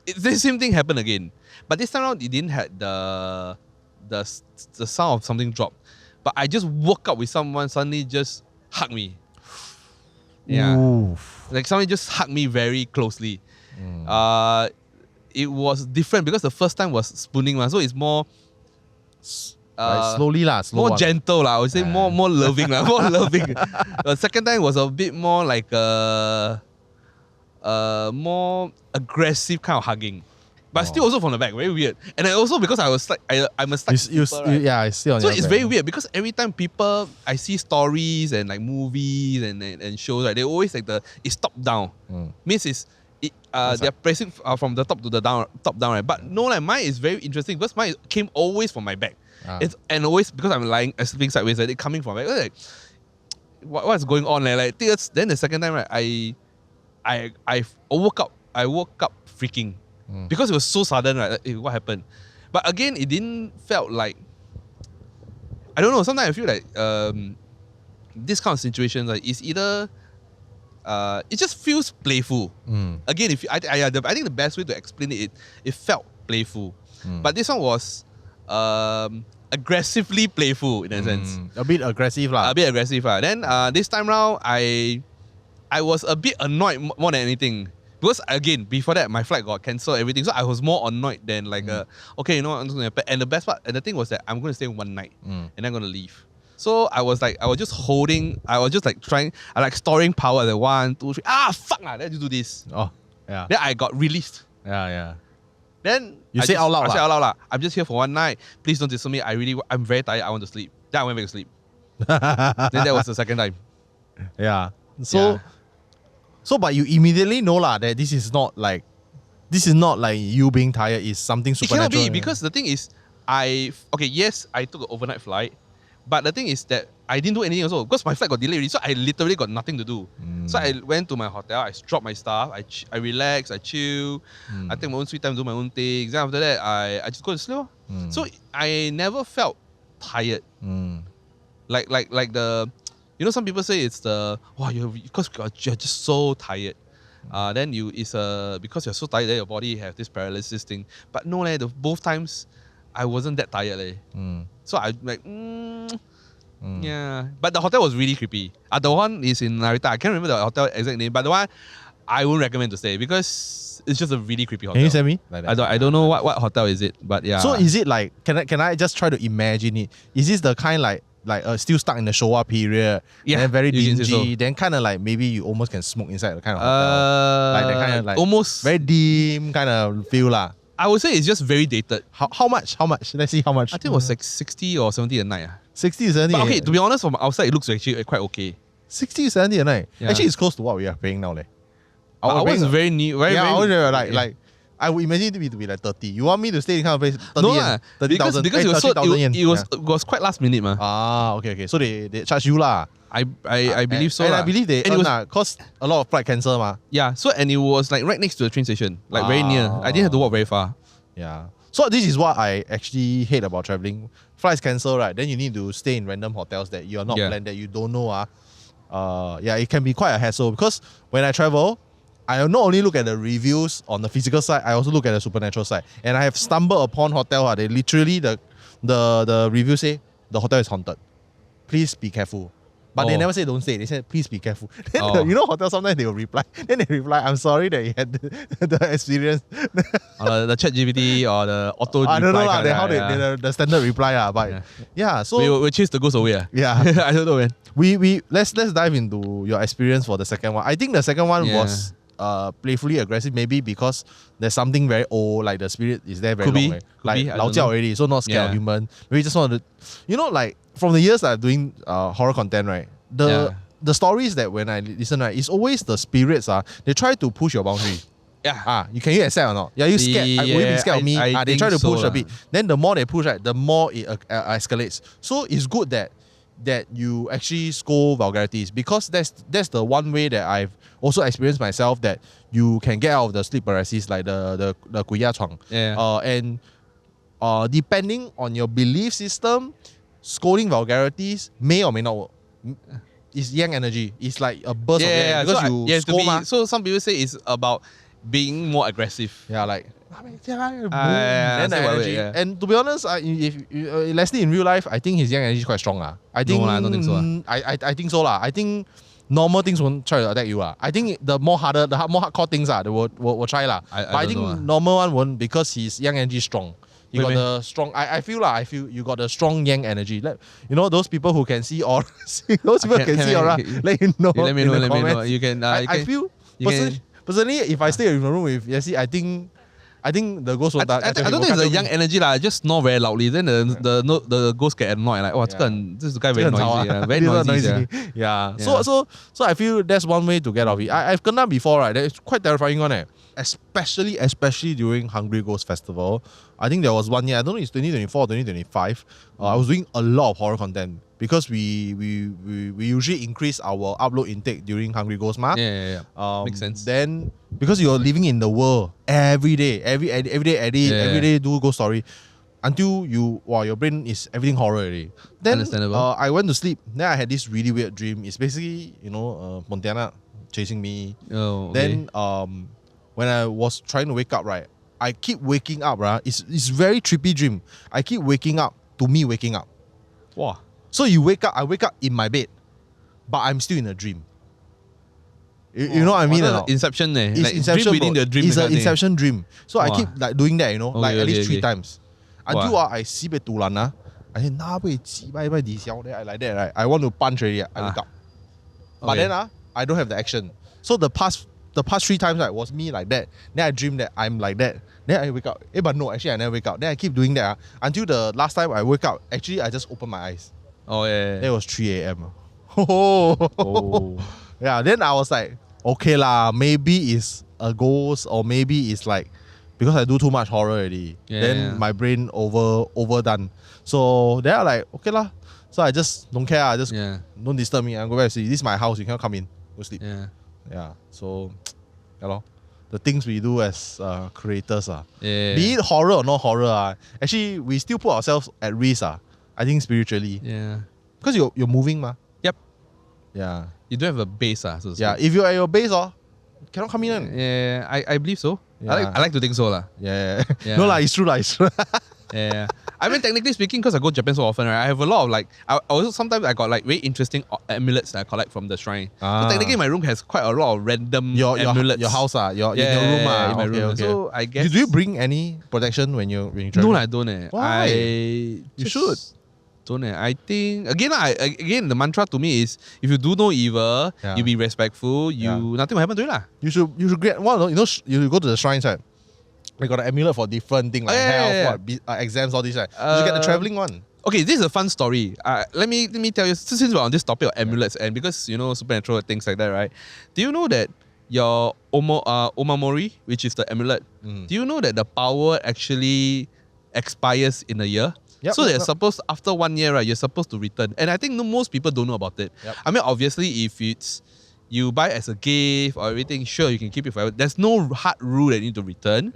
The same thing happened again, but this time around it didn't have the sound of something drop. But I just woke up with someone suddenly just hugged me. Yeah, oof. Like somebody just hugged me very closely. It was different because the first time was spooning, so it's more slowly more gentle I would say, more loving more loving. The second time was a bit more like more aggressive kind of hugging, but still also from the back, very weird. And I also, because I was like I'm a slight sleeper, right? Yeah, I see on so your it's back. very weird because every time people I see stories and like movies and shows, right, they always like it's top down. Means they're pressing from the top to the top down, right? But no, like mine is very interesting because mine came always from my back. It's, and always because I'm sleeping sideways, like, it coming from my back. Like, what's going on? Like then the second time, right, I woke up freaking because it was so sudden, right? Like, what happened? But again, it didn't felt like, I don't know. Sometimes I feel like this kind of situations, like, it's either it just feels playful. Again, I think the best way to explain it felt playful. But this one was aggressively playful in a sense. A bit aggressive lah. A bit aggressive lah. Then this time round, I was a bit annoyed more than anything. Because again, before that, my flight got cancelled, everything. So I was more annoyed than like, okay, you know what, I'm just going to happen. And the best part, and the thing was that I'm going to stay one night and I'm going to leave. So I was just trying, storing power at 1, 2, 3. Fuck lah, let's do this. Oh, yeah. Then I got released. Yeah. Then I said out loud lah. I'm just here for one night. Please don't disturb me. I'm very tired. I want to sleep. Then I went back to sleep. Then that was the second time. Yeah. So, but you immediately know lah that this is not like you being tired. It's something supernatural. It cannot be, because the thing is, yes, I took an overnight flight, but the thing is that I didn't do anything also because my flight got delayed already, so I literally got nothing to do. So I went to my hotel, I dropped my stuff, I relax, I chill, I take my own sweet time, do my own things. Then after that, I just go to sleep. So I never felt tired. Like the, you know, some people say it's the, because you're just so tired. Then because you're so tired, then your body have this paralysis thing. But no, both times I wasn't that tired. So I like, yeah. But the hotel was really creepy. The one is in Narita. I can't remember the hotel exact name, but the one I won't recommend to stay because it's just a really creepy hotel. Can you send me? I don't know what hotel is it, but yeah. So is it like, can I just try to imagine it? Is this the kind like still stuck in the Showa period? Yeah. Then very dingy. So. Then kind of like maybe you almost can smoke inside the kind of hotel. Like that kind of like almost very dim kind of feel lah. I would say it's just very dated. How much? Let's see how much. I think it was like 60 or 70 a night. 60 or 70? But okay, to be honest, from outside it looks actually quite okay. 60 or 70 a night? Yeah. Actually, it's close to what we are paying now. Ours is very new. Very, like I would imagine it to be like 30. You want me to stay in kind of place? 30 no, 30,000. Because it was quite last minute, man. Okay. So they charge you lah. I believe so. And I believe they earn cause a lot of flight cancel ma. Yeah, so and it was like right next to the train station, like very near. I didn't have to walk very far. Yeah. So this is what I actually hate about traveling. Flights cancel, right? Then you need to stay in random hotels that you are not planned, that you don't know. It can be quite a hassle because when I travel, I not only look at the reviews on the physical side, I also look at the supernatural side. And I have stumbled upon hotel, they literally, the review say, the hotel is haunted. Please be careful. But they never say don't stay. They said, please be careful. Then you know, hotel sometimes they will reply. Then they reply, I'm sorry that you had the experience. The ChatGPT or the auto reply. I don't know how the standard reply. But so we'll chase the ghost away. Yeah. I don't know, man. Let's dive into your experience for the second one. I think the second one was playfully aggressive, maybe because there's something very old, like the spirit is there very Could long. be, Like I lao don't jiao know. already, so not scared of Yeah. human. Maybe just want to, like from the years I'm doing horror content, right? The stories that when I listen, right, it's always the spirits, they try to push your boundary. Yeah. Can you accept or not? Yeah, you scared? Will you be scared of me? I They try to think push so a bit. Then the more they push, right, the more it escalates. So it's good that you actually scold vulgarities, because that's the one way that I've also experienced myself, that you can get out of the sleep paralysis, like the kuya chuang. Yeah. And depending on your belief system, scolding vulgarities may or may not work. It's yang energy. It's like a burst of yang because so you scold. so some people say it's about being more aggressive. Yeah, like then yeah, the so energy. yeah. And to be honest, if Leslie in real life, I think his yang energy is quite strong. I think I don't think so. I think so. I think normal things won't try to attack you. I think the more hardcore things they will try. But I think normal one won't, because his yang energy is strong. You got the strong. I feel you got the strong yang energy. Like, those people who can see auras. Those people can see aura. Let you know. Let me know. You can. I feel personally, if I stay in a room with Yessie, I think the ghost will. I don't think it's a young energy lah. Just snore very loudly. Then the ghost get annoyed. Like, oh, this guy very noisy. Very noisy. Yeah. So I feel that's one way to get off it. I've gone down before, right? That's quite terrifying one. Especially during Hungry Ghost Festival. I think there was one year, I don't know, it's 2024 or 2025. I was doing a lot of horror content, because we usually increase our upload intake during Hungry Ghost, Yeah. Makes sense. Then because you're living in the world every day, every day edit, every day do ghost story, until your brain is everything horror already. Then Understandable. I went to sleep. Then I had this really weird dream. It's basically Montana chasing me. Oh, okay. Then when I was trying to wake up, right, I keep waking up, right. It's very trippy dream. I keep waking up to me waking up. Wow. So I wake up in my bed, but I'm still in a dream. You know what I mean? Inception, It's like Inception, dream within the dream. It's an Inception dream. So I keep like doing that, like at least 3 times. Until I see be tulan, I say na wei ji bai bai di xiao. Then I like that, right? I want to punch already. I wake up, but then I don't have the action. So the past 3 times, right, was me like that. Then I dream that I'm like that. Then I wake up. But no, actually I never wake up. Then I keep doing that until the last time I wake up. Actually, I just opened my eyes. Oh yeah. It was 3 a.m. Oh. Yeah. Then I was like, okay lah, maybe it's a ghost, or maybe it's like because I do too much horror already. Then my brain overdone. So then I like, okay lah. So I just don't care. I just don't disturb me. I go back to sleep. This is my house. You cannot come in. Go sleep. Yeah. So, the things we do as creators, be it horror or not horror, actually we still put ourselves at risk. I think spiritually. Yeah. Because you're moving, Yep. Yeah. You don't have a base, so to speak. If you're at your base, cannot come in. Yeah, I believe so. Yeah. I like to think so lah. Yeah. No lah, it's true lah. It's true. Yeah. I mean, technically speaking, because I go to Japan so often, right, I have a lot of I also sometimes I got like very interesting amulets that I collect from the shrine. So technically my room has quite a lot of random amulets. Your house, in your room, in my room. Okay. So I guess. Do you bring any protection when you travel? No, I don't. Why? You should. Don't. I think again the mantra to me is if you do no evil, you be respectful. Nothing will happen to you lah. You should get you go to the shrines, right? They got an amulet for different things like health, exams, all this, right? You should get the traveling one. Okay, this is a fun story. Let me tell you, since we're on this topic of amulets, and because supernatural things like that, right? Do you know that your omamori, which is the amulet, do you know that the power actually expires in a year? So they're supposed, after 1 year, right, you're supposed to return. And I think most people don't know about it. I mean, obviously, if it's you buy as a gift or everything, sure, you can keep it forever. There's no hard rule that you need to return.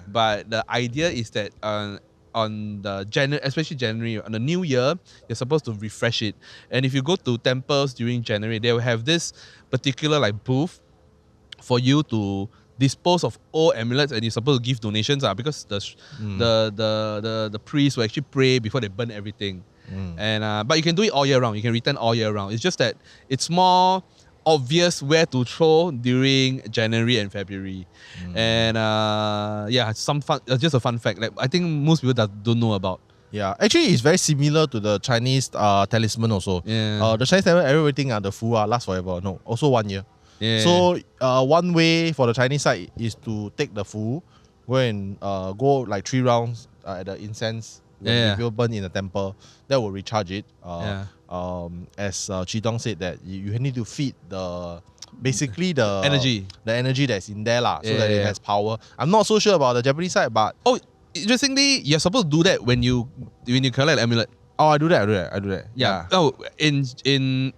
But the idea is that on the especially January, on the new year, you're supposed to refresh it. And if you go to temples during January, they will have this particular like booth for you to dispose of all amulets, and you're supposed to give donations because the priests will actually pray before they burn everything. And but you can do it all year round. You can return all year round. It's just that it's more obvious where to throw during January and February. And some fun, just a fun fact. Like I think most people don't know about. Yeah, actually, it's very similar to the Chinese talisman also. The Chinese talisman, everything the fu lasts forever. No, also 1 year. Yeah. So one way for the Chinese side is to take the fu, go and go like 3 rounds at the incense when people burn in the temple. That will recharge it. As Chidong said that you need to feed basically the energy that's in there so that it has power. I'm not so sure about the Japanese side, but interestingly, you're supposed to do that when you collect amulet. Oh, I do that. Yeah. Oh, in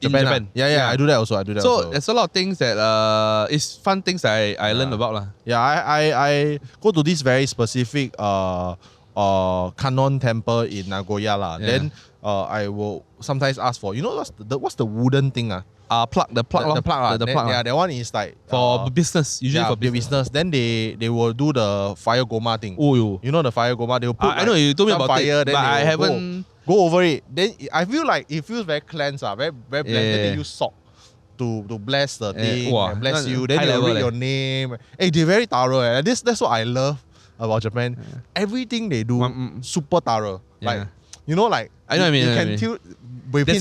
Japan. Yeah, I do that also. So there's a lot of things that it's fun things that I learned about lah. Yeah, I go to this very specific Kanon temple in Nagoya lah. Yeah. Then I will sometimes ask for what's the wooden thing Plug. The plug. Yeah, that one is like for business. Usually for business. Then they will do the fire goma thing. Oh, you know the fire goma. They will put I know you told me about fire, it, but I haven't go over it. Then I feel like it feels very cleansed, very blessed. Then they use salt to bless the thing and bless you. Then they read your name. Hey, they're very thorough. That's what I love about Japan. Everything they do super thorough. Like like I know what I mean. You can tell. There's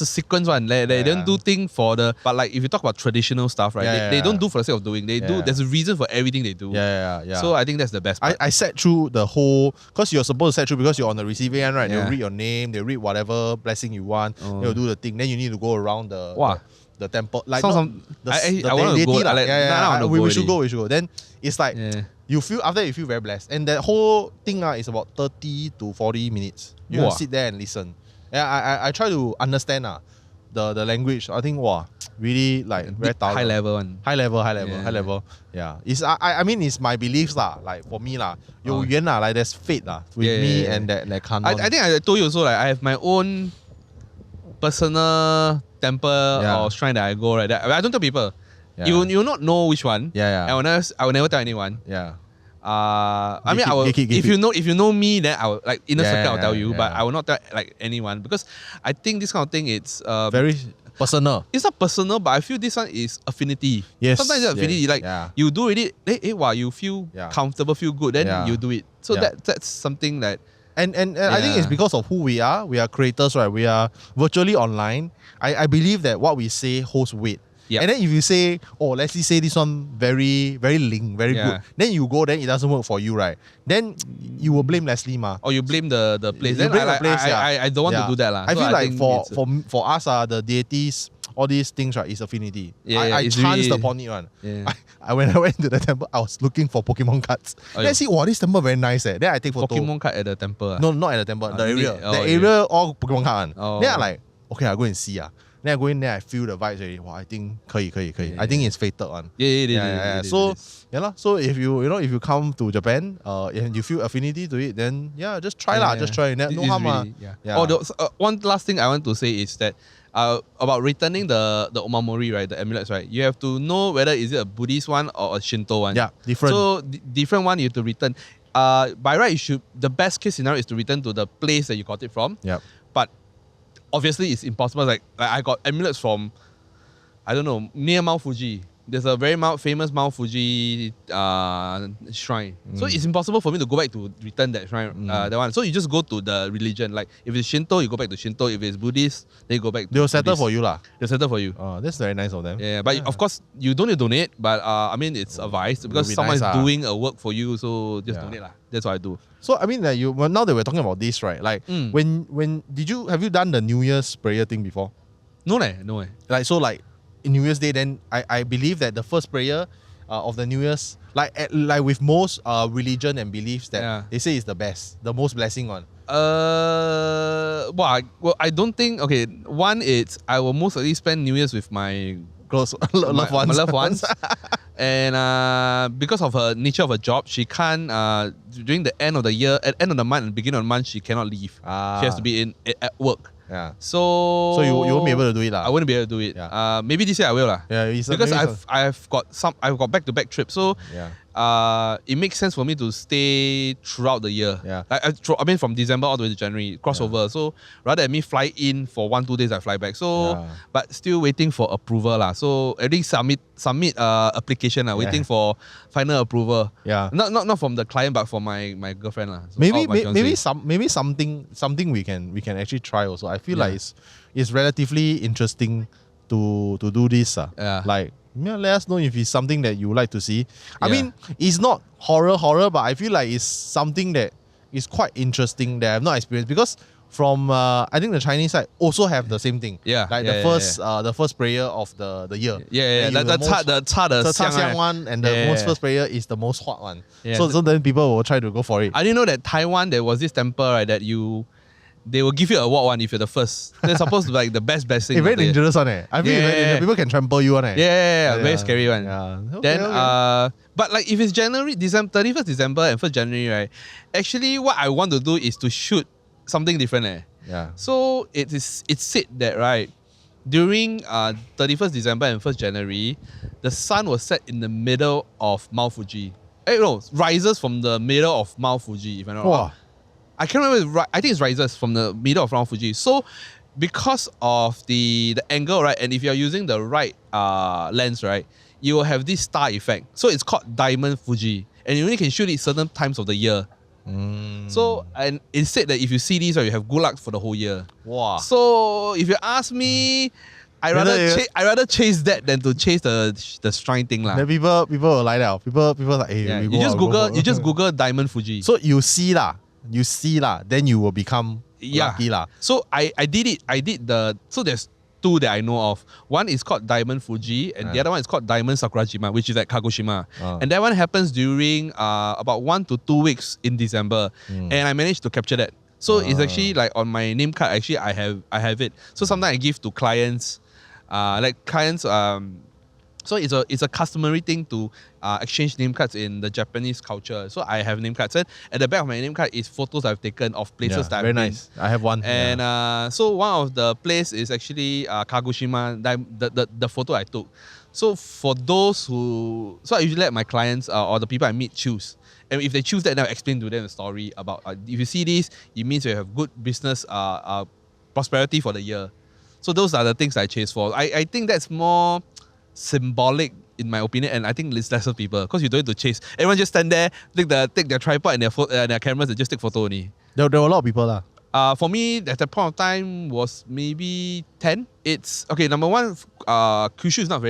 a sequence one. They don't do thing for the. But like if you talk about traditional stuff, right? They don't do for the sake of doing. They do. There's a reason for everything they do. Yeah. So I think that's the best part. I sat through the whole, because you're supposed to sat through because you're on the receiving end, right? They'll read your name. They read whatever blessing you want. They'll do the thing. Then you need to go around the temple. Like I want to go. We should go. Then it's like you feel after you feel very blessed, and that whole thing is about 30 to 40 minutes. You have to sit there and listen. Yeah, I try to understand the language. I think really like very thorough. High level one. High level. Yeah. It's I mean it's my beliefs like for me有缘like there's fate with me and that canon. I think I told you also, like I have my own personal temple or shrine that I go, right? I don't tell people. You will not know which one. I will never tell anyone. I mean, if you know me, then I will like inner circle. I'll tell you, but I will not tell like anyone, because I think this kind of thing it's very personal. It's not personal, but I feel this one is affinity. Yes, sometimes it's affinity. Like you do it, you feel comfortable, feel good, then you do it. So that's something that. And I think it's because of who we are. We are creators, right? We are virtually online. I believe that what we say holds weight. Yep. And then if you say, Leslie say this one very, very link, very good, then you go, then it doesn't work for you, right? Then you will blame Leslie ma. Or you blame the place. Then I don't want to do that. I feel like for us, the deities, all these things, right, is affinity. I chanced upon it one. When I went to the temple, I was looking for Pokemon cards. Then I see, this temple very nice. Then I take photo. Pokemon card at the temple? No, not at the temple. The area. The area, all Pokemon card. Then I'm like, okay, I'll go and see. Then I go in there, I feel the vibes already. I think 可以. I think it's fated one. So if you come to Japan and you feel affinity to it, then just try Just try. No harm. One last thing I want to say is that about returning the omamori, right, the amulets, right, you have to know whether is it a Buddhist one or a Shinto one. Yeah, different. So different one you have to return. By right, the best case scenario is to return to the place that you got it from. Yeah. But obviously it's impossible. Like I got amulets from, I don't know, near Mount Fuji. There's a very famous Mount Fuji shrine. So it's impossible for me to go back to return that shrine, that one. So you just go to the religion. Like if it's Shinto, you go back to Shinto. If it's Buddhist, then you go back to They'll settle Buddhist. For you lah. They'll settle for you. Oh, that's very nice of them. Yeah, but of course you don't need to donate. But I mean it's advised because someone is doing a work for you. So just donate lah. That's what I do. So I mean that now that we're talking about this, right? Like when have you done the New Year's prayer thing before? No. Like so like. New Year's Day, then I believe that the first prayer of the New Year's, like with most religion and beliefs, that they say is the best, the most blessing one. Well, I don't think. Okay, one is I will most likely spend New Year's with my close loved ones. My loved ones. And because of her nature of her job, she can't during the end of the year, at end of the month and beginning of the month, she cannot leave. She has to be at work. Yeah. So you won't be able to do it lah. I wouldn't be able to do it. Yeah. Maybe this year I will lah. Yeah, because I've got back-to-back trips. So it makes sense for me to stay throughout the year. Yeah. I mean from December all the way to January, crossover. Yeah. So rather than me fly in for 1-2 days, I fly back. So but still waiting for approval lah. So everything submit application lah, waiting for final approval. Yeah. Not from the client but for my girlfriend lah. So maybe something we can actually try also. I feel like it's relatively interesting to do this. Like, let us know if it's something that you would like to see. I mean, it's not horror, but I feel like it's something that is quite interesting that I've not experienced, because from I think the Chinese side also have the same thing. The first prayer of the year. The xiang one, and the most first prayer is the most hot one. So then people will try to go for it. I didn't know that Taiwan there was this temple, right, that they will give you a award one if you're the first. They're supposed to be like the best thing. It's very dangerous one. I mean, people can trample you one. Very scary one. Then but like if it's January, 31st December and 1st January, right? Actually, what I want to do is to shoot something different. So it's said that, right, during 31st December and 1st January, the sun was set in the middle of Mount Fuji. Rises from the middle of Mount Fuji, if I'm not wrong. I can't remember. I think it's rises from the middle of Mount Fuji. So because of the angle, right, and if you're using the right lens, right, you will have this star effect. So it's called Diamond Fuji, and you only can shoot it certain times of the year. So, and it's said that if you see these, you have good luck for the whole year. Wow. So if you ask me, I rather chase that than to chase the shrine thing lah. Then people will like that. People like, hey, you just Google Diamond Fuji. So you see lah, then you will become lucky lah. So I did it. So there's two that I know of. One is called Diamond Fuji, and the other one is called Diamond Sakurajima, which is at Kagoshima. And that one happens during about 1 to 2 weeks in December, and I managed to capture that. So it's actually like on my name card. Actually, I have it. So sometimes I give to clients, So it's a customary thing to exchange name cards in the Japanese culture. So I have name cards, and at the back of my name card is photos I've taken of places that I've been. Very nice. I have one. And so one of the place is actually Kagoshima, the photo I took. So for those so I usually let my clients or the people I meet choose. And if they choose that, then I'll explain to them the story about if you see this, it means you have good business prosperity for the year. So those are the things I chase for. I think that's more symbolic in my opinion, and I think it's lesser people because you don't need to chase. Everyone just stand there, take their tripod and their cameras and just take photo only. There were a lot of people lah. For me, at that point of time was maybe 10. It's okay. Number one, Kyushu is not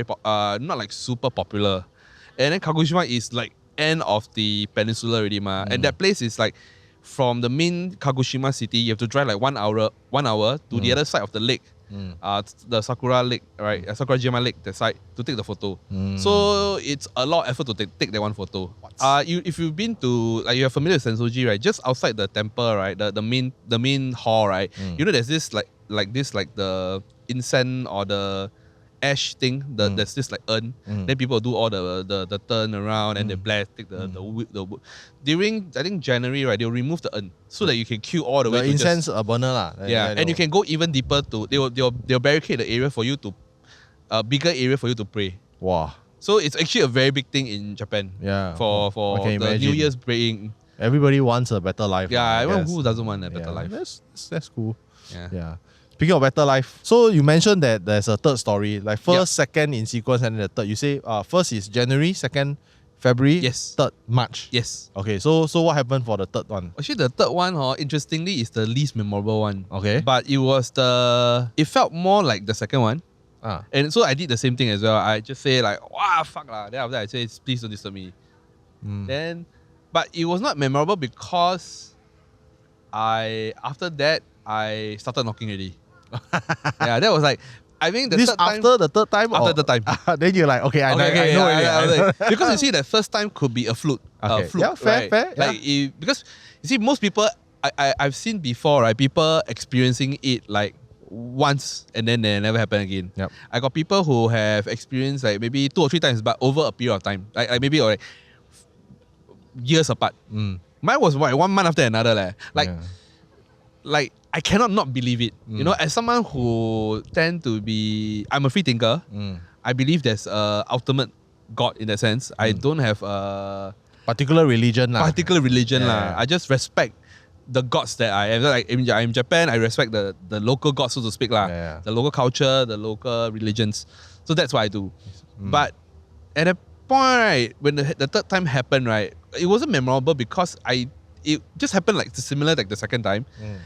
not like super popular, and then Kagoshima is like end of the peninsula already and that place is like from the main Kagoshima city. You have to drive like 1 hour to the other side of the lake. The Sakura Lake, right? Sakurajima Lake, that side, to take the photo. So it's a lot of effort to take that one photo. If you've been to, like, you're familiar with Sensoji, right? Just outside the temple, right? The main hall, right? You know, there's this like the incense or the ash thing. There's this like urn. Then people do all the turn around and they blast, take the wood. During I think January, right? They'll remove the urn so that you can queue all the way. The incense burner lah. And you can go even deeper to. They'll barricade the area for you to, a bigger area for you to pray. Wow. So it's actually a very big thing in Japan. Yeah. For the New Year's praying. Everybody wants a better life. Yeah, everyone who doesn't want a better life. That's cool. Yeah. Speaking of better life, so you mentioned that there's a third story, like first, second in sequence, and then the third. You say first is January, second February, third March. Yes. Okay, so what happened for the third one? Actually, the third one, interestingly, is the least memorable one. Okay. But it felt more like the second one. And so I did the same thing as well. I just say like, wow, fuck lah. Then after that I say, please don't disturb me. But it was not memorable because after that, I started knocking already. Yeah, that was like, I think the third time. After the third time? After the third time. Then you're like, okay, I know already. Because you see, the first time could be a fluke. Okay. Fluke, yeah, fair. Like, because you see, most people, I've seen before, right? People experiencing it like once and then they never happen again. Yep. I got people who have experienced like maybe 2 or 3 times, but over a period of time. Like maybe like years apart. Mine was like 1 month after another. Like I cannot not believe it. You know, as someone who I'm a free thinker. I believe there's a ultimate God in that sense. I don't have a particular religion lah. I just respect the gods that I am. Like I'm in Japan, I respect the local gods, so to speak lah. The local culture, the local religions. So that's what I do. But at that point, right, when the third time happened, right, it wasn't memorable because it just happened like similar like the second time.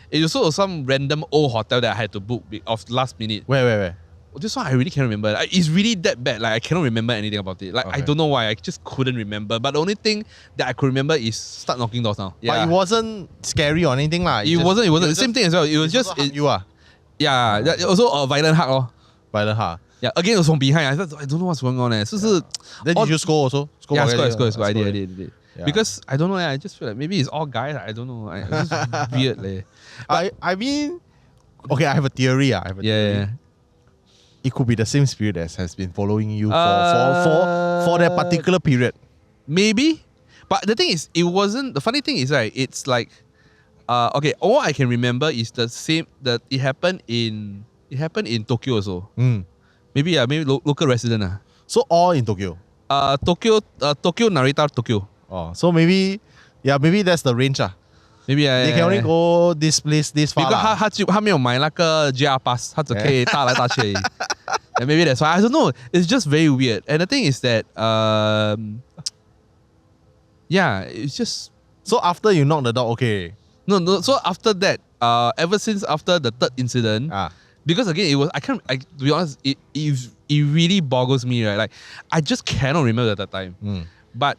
It was also some random old hotel that I had to book of last minute. Where? This one I really can't remember. Like, it's really that bad. Like I cannot remember anything about it. Like I don't know why. I just couldn't remember. But the only thing that I could remember is start knocking doors now. Yeah. But it wasn't scary or anything lah. It wasn't. The same thing as well. It was just you are. Yeah. Also a violent hug. Oh. Violent hug. Yeah. Again, it was from behind. I don't know what's going on. So then did you score also? Score. I did. Yeah. Because I don't know. I just feel like maybe it's all guys. I don't know. It's just weird. I mean, okay. I have a theory. Yeah. It could be the same spirit that has been following you for that particular period. Maybe. But the thing is, it wasn't. The funny thing is, right, it's like, okay, all I can remember is the same, that it happened in Tokyo also. Maybe local resident. So all in Tokyo? Tokyo, Narita, Tokyo. Oh, so maybe that's the range. Maybe they can only go this place this far. Because 他没有买那个 JR pass， 他只可以大来大去。And maybe that's why. I don't know. It's just very weird. And the thing is that, yeah, it's just. So after you knock the door, okay. No. So after that, ever since after the third incident, because again it was to be honest, it really boggles me, right? Like I just cannot remember at that time. But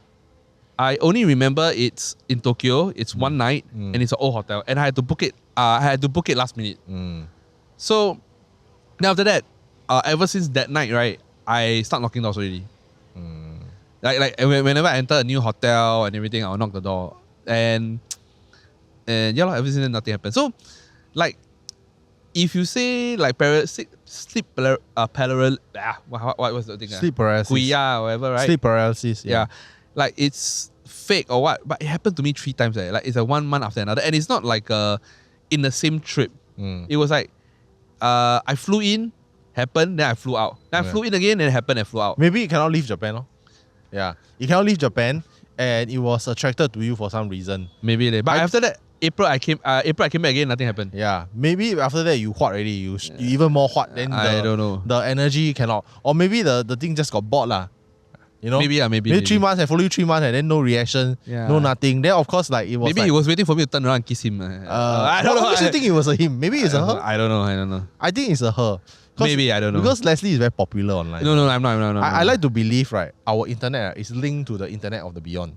I only remember it's in Tokyo. It's one night and it's an old hotel, and I had to book it. Last minute. So then after that, ever since that night, right, I start knocking doors already. Like whenever I enter a new hotel and everything, I'll knock the door, and yeah, ever since then nothing happened. So, like, if you say like sleep paralysis, what was the thing? Sleep paralysis. Kuya or whatever, right? Sleep paralysis. Yeah. Like it's fake or what, but it happened to me 3 times. Like it's 1 month after another, and it's not like in the same trip. It was like I flew in, happened, then I flew out. Then I flew in again, then it happened, and flew out. Maybe you cannot leave Japan, no? Yeah, you cannot leave Japan, and it was attracted to you for some reason. Maybe, but after that, April I came back again, nothing happened. Yeah, maybe after that you hot already. You even more hot. Then I don't know. The energy cannot, or maybe the thing just got bored lah. You know, maybe 3 months, I follow you 3 months, and then no reaction, no nothing. Then of course, like it was. Maybe he was waiting for me to turn around and kiss him. I don't know. I think it was a him. Maybe it's a her. I don't know. I think it's a her. Maybe I don't know. Because Leslie is very popular online. No, I'm not. I like to believe, right, our internet is linked to the internet of the beyond.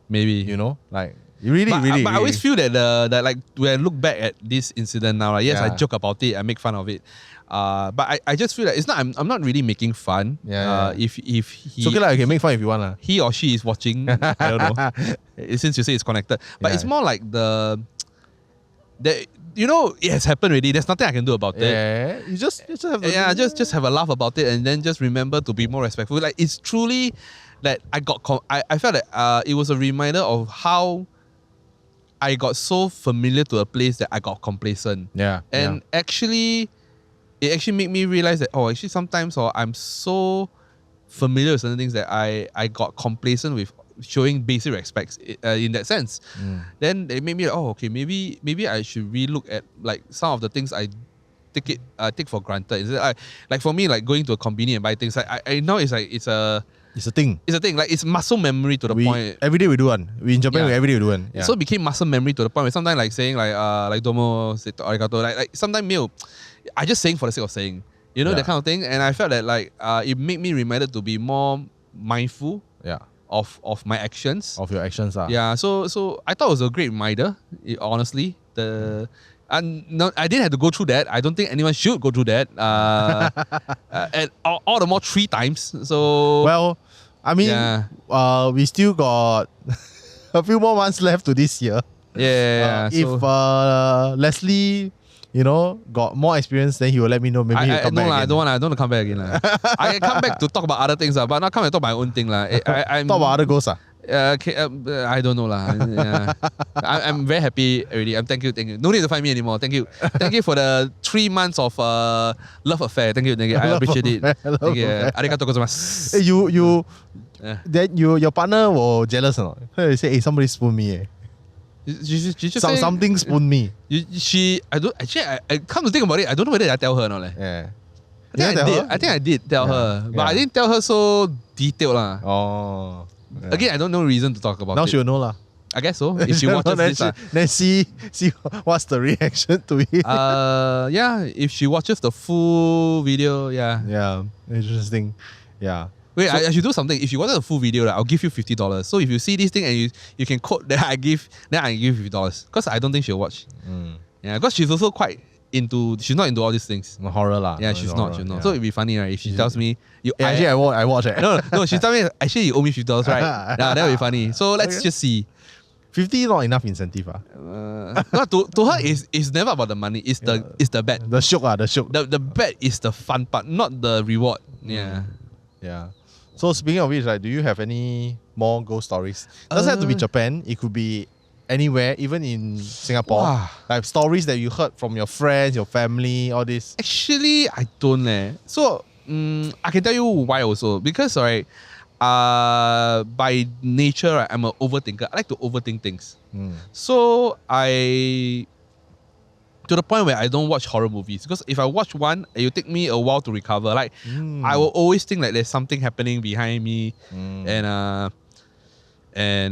Maybe, you know, like really. But I always feel that that like when I look back at this incident now, like, yes, I joke about it, I make fun of it. But I just feel like it's not. I'm not really making fun. If he, it's okay, like you can make fun if you want. He or she is watching. I don't know. Since you say it's connected, but it's more like the you know, it has happened already. There's nothing I can do about it. Yeah, you just have to just have a laugh about it, and then just remember to be more respectful. Like it's truly that I felt that it was a reminder of how I got so familiar to a place that I got complacent. And actually, it actually made me realize that actually sometimes I'm so familiar with certain things that I got complacent with showing basic respects in that sense. Then it made me like, okay, maybe I should relook at like some of the things I take for granted. Like for me, like going to a convenience and buy things, like I know it's like it's a thing. It's a thing. Like it's muscle memory to the point. Every day we do one. We in Japan, every day we do one. So it became muscle memory to the point where sometimes like saying like domo, arigato, like sometimes meal, I just saying for the sake of saying, you know, that kind of thing. And I felt that like it made me reminded to be more mindful. Of my actions. Of your actions. Yeah, so I thought it was a great reminder, honestly. And no, I didn't have to go through that. I don't think anyone should go through that. And all the more 3 times. So well, I mean, we still got a few more months left to this year. If Leslie, you know, got more experience, then he will let me know. Maybe he'll come back again. I don't want to come back again. I can come back to talk about other things, but not come and talk about my own thing. Talk about other goals. I don't know. I'm very happy already. Thank you. No need to find me anymore. Thank you. Thank you for the 3 months of love affair. Thank you. I appreciate it. Thank you. Arigato gozaimasu. Then your partner was jealous or not? He say, hey, somebody spoon me. Something spoon me. I come to think about it, I don't know whether I tell her or not. I think I did tell her. But I didn't tell her so detailed. Again, I don't know reason to talk about it. Now she'll know. I guess so. If she watches this, then see what's the reaction to it. yeah. If she watches the full video, yeah. Yeah, interesting. Yeah. Wait, I should do something. If you wanted the full video, I'll give you $50. So if you see this thing and you can quote, then I give $50. Because I don't think she'll watch. Yeah, because she's also quite she's not into all these things. Horror lah. Yeah, she's not. Yeah. So it'd be funny, right? If she tells me, actually I watch it. No, she tells me, actually you owe me $50, right? Yeah, that would be funny. So let's just see. 50 not enough incentive. No, to her, it's never about the money. It's the bet. The shook. The bet is the fun part, not the reward. Yeah. Yeah. So speaking of which, like, do you have any more ghost stories? Doesn't have to be Japan. It could be anywhere, even in Singapore. Wow. Like stories that you heard from your friends, your family, all this. Actually, I don't. So I can tell you why also. Because by nature, right, I'm an overthinker. I like to overthink things. So to the point where I don't watch horror movies, because if I watch one, it will take me a while to recover. Like I will always think like there's something happening behind me, and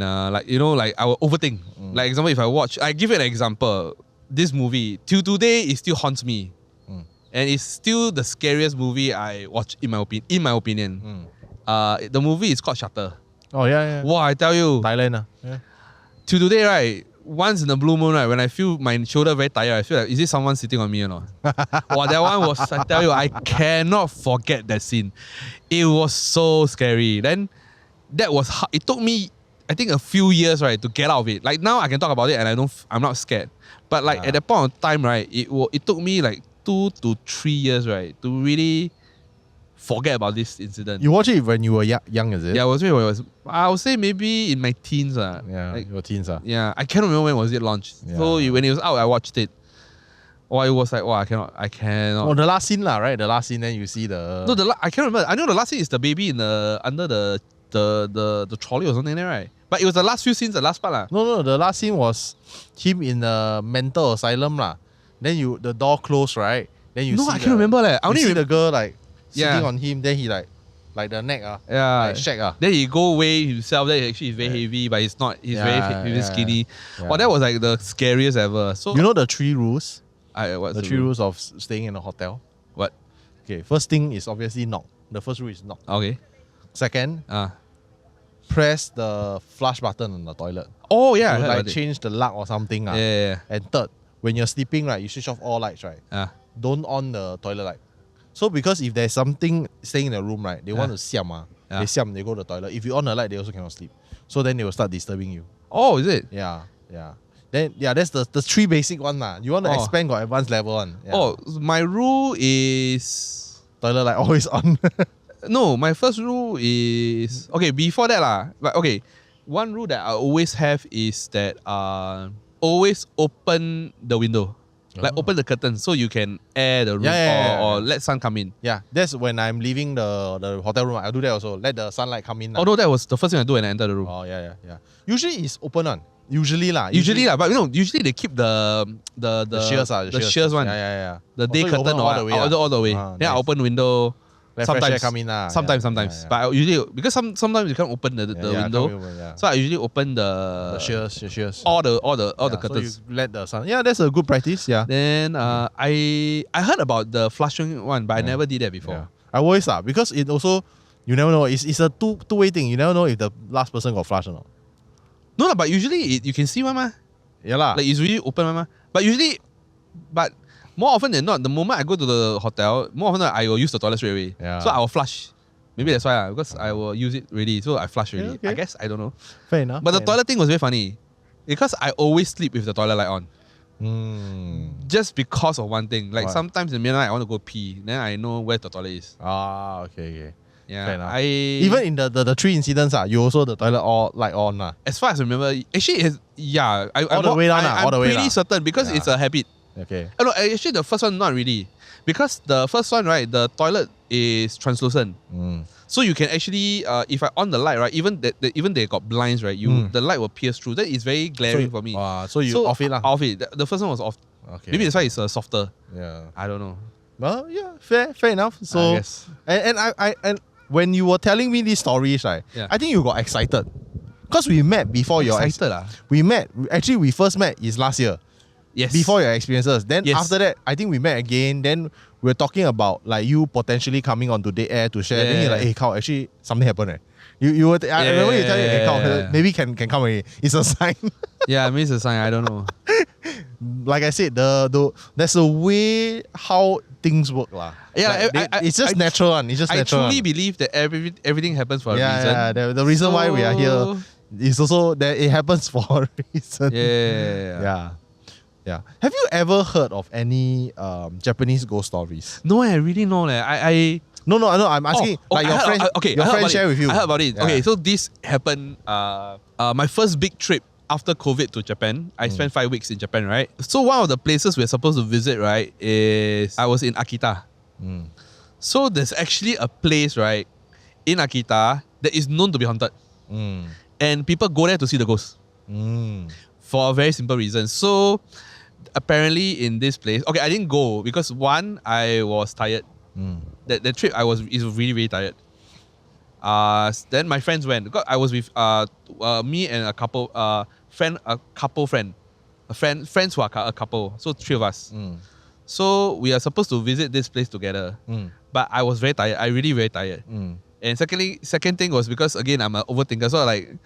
like, you know, like I will overthink. Like example, if I give you an example. This movie till today it still haunts me, and it's still the scariest movie I watch in my opinion. The movie is called Shutter. Oh yeah. Wow, I tell you, Thailand. Yeah. Till today, right? Once in a blue moon, right, when I feel my shoulder very tired, I feel like, is it someone sitting on me or not? Wow, that one was, I tell you, I cannot forget that scene. It was so scary. Then that was, it took me, I think, a few years, right, to get out of it. Like now I can talk about it and I'm not scared. But like at that point of time, right, it took me like 2 to 3 years, right, to really forget about this incident. You watched it when you were young, is it? Yeah, I would say maybe in my teens. Yeah, like, your teens. Yeah, I can't remember when was it launched. Yeah. So when it was out, I watched it. It was like, I cannot. Oh, the last scene right? The last scene, then you see the... No, I can't remember. I know the last scene is the baby under the trolley or something there, right? But it was the last few scenes, the last part. No, the last scene was him in a mental asylum. Then the door closed, right? Then you see I can't remember. I only see the girl like sitting Yeah. on him, then he like the neck Yeah. like shake Then he go away himself. Then actually he's very heavy, but he's not. He's very skinny. Yeah. Well, that was like the scariest ever. So you know the 3 rules? what's The 3 rules of staying in a hotel. What? Okay, first thing is obviously knock. The first rule is knock. Okay. Second, press the flush button on the toilet. Oh yeah. So, like change the luck or something. Yeah. And third, when you're sleeping, right, you switch off all lights, right? Don't on the toilet light. So because if there's something staying in the room, right, they want to siam. They siam, they go to the toilet. If you on the light, they also cannot sleep. So then they will start disturbing you. Oh, is it? Yeah. Then that's the 3 basic one. You want to expand, got advanced level one. Yeah. Oh, my rule is toilet light always on. No, my first rule is okay. Before that but okay, one rule that I always have is that always open the window, like open the curtain so you can air the room or let sun come in. Yeah, that's when I'm leaving the hotel room. I'll do that also. Let the sunlight come in. Although that was the first thing I do when I enter the room. Oh yeah. Usually it's open on. Usually, but usually they keep the shears the shears one. Yeah. The day curtain all the way. Then I open window. Let sometimes fresh air come in. Sometimes. Yeah. But I usually, because sometimes you can't open the window. So I usually open the shears. All the curtains. So you let the sun. Yeah, that's a good practice. Yeah. Then I heard about the flushing one, but I never did that before. Yeah. I always because it also, you never know. It's a two-way thing. You never know if the last person got flushed or not. No, but usually you can see one mah. Yeah lah. Like it's really open one mah. But more often than not, the moment I go to the hotel, more often than not, I will use the toilet straight away. Yeah. So I will flush. Maybe that's why because I will use it already. So I flush already. Okay. I guess, I don't know. Fair enough. But the toilet thing was very funny. Because I always sleep with the toilet light on. Just because of one thing. Like sometimes in the midnight I want to go pee. Then I know where the toilet is. Okay. Yeah. Fair enough. Even in the 3 incidents, you also the toilet all light on. As far as I remember, actually all the way down. I'm pretty certain because it's a habit. Okay. No, actually the first one not really. Because the first one, right, the toilet is translucent. So you can actually, if I on the light, right, even they got blinds, right, the light will pierce through. That is very glaring for me. So you off it lah. Off it. The first one was off. Okay. Maybe that's why it's softer. Yeah. I don't know. Well, yeah, fair enough. So I guess. And when you were telling me these stories, right, I think you got excited. Because we met before we first met is last year. Yes. Before your experiences. Then Yes. after that, I think we met again. Then we're talking about like you potentially coming onto the air to share. Then you're like, hey, Kao, actually something happened. You were I remember you telling me, hey, Kao, maybe can come already. It's a sign. Yeah, I mean, it's a sign. I don't know. Like I said, there's a way how things work lah. Yeah, like it's just natural one. It's just natural. I truly believe that everything happens for a reason. Yeah. The reason why we are here is also that it happens for a reason. Yeah. Have you ever heard of any Japanese ghost stories? No, I really know. No. I'm asking your friend. Your friend share with you. I heard about it. Yeah. Okay, so this happened. My first big trip after COVID to Japan. I spent 5 weeks in Japan, right? So one of the places we're supposed to visit, right, is I was in Akita. So there's actually a place, right, in Akita that is known to be haunted, and people go there to see the ghosts for a very simple reason. So apparently in this place, okay, I didn't go because one, I was tired. That trip is really, really tired. Then my friends went. I was with me and a couple friends who are a couple. So 3 of us. So we are supposed to visit this place together. But I was very tired. I really very tired. And second thing was because again I'm an overthinker. So like,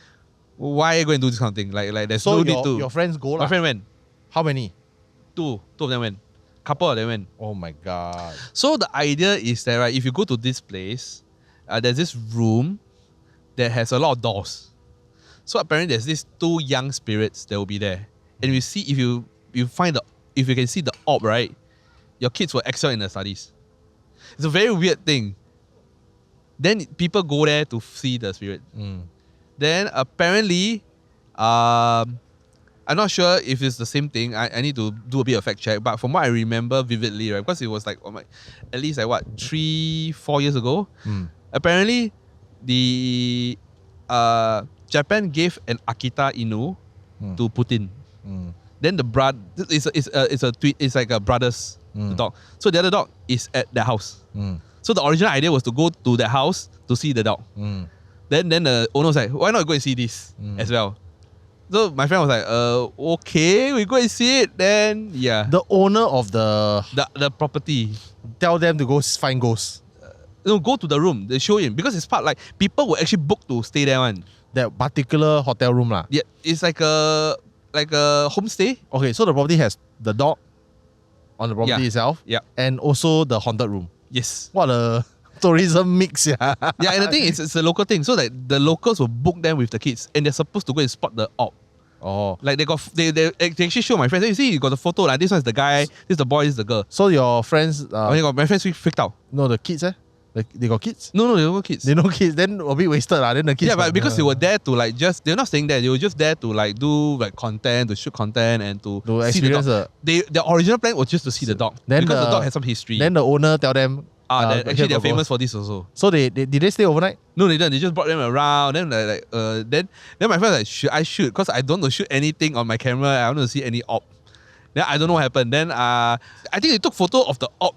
why are you going to do this kind of thing? Like there's no need to. Your friends go. My friend went. How many? Two of them went. Couple of them went. Oh my god. So the idea is that, right, if you go to this place, there's this room that has a lot of doors. So apparently there's these 2 young spirits that will be there. And you see, if you can see the orb, right, your kids will excel in their studies. It's a very weird thing. Then people go there to see the spirit. Then apparently, I'm not sure if it's the same thing. I need to do a bit of fact check. But from what I remember vividly, right, because it was like at least like 3-4 years ago. Apparently, the Japan gave an Akita Inu to Putin. Then the brother it's like a brother's dog. So the other dog is at their house. So the original idea was to go to their house to see the dog. Then the owner was like, why not go and see this as well? So my friend was like, okay, we go and see it. Then the owner of the property tell them to go find ghosts. No, go to the room. They show him because it's part like people will actually book to stay there one. That particular hotel room lah. Yeah, it's like a homestay. Okay, so the property has the dog on the property itself. Yeah. And also the haunted room. Yes. What a tourism mix, yeah. Yeah, and the thing is, it's a local thing. So like the locals will book them with the kids, and they're supposed to go and spot the orb. Oh. Like they actually show my friends. You see, you got the photo. Like this one's the guy. This is the boy. This is the girl. So your friends. My friends freaked out. No, the kids. They got kids? No, they don't got kids. They no kids. Then a bit wasted lah. Then the kids. Yeah, but because they were there to like they're not staying there. They were just there to like do like content, to shoot content, and to see the dog. The original plan was just to see the dog because the dog has some history. Then the owner tell them. Actually, they're famous for this also. So did they stay overnight? No, they didn't. They just brought them around. Then then my friend was like, should I shoot? Because I don't want to shoot anything on my camera. I want to see any orb. Then I don't know what happened. Then I think they took photo of the orb.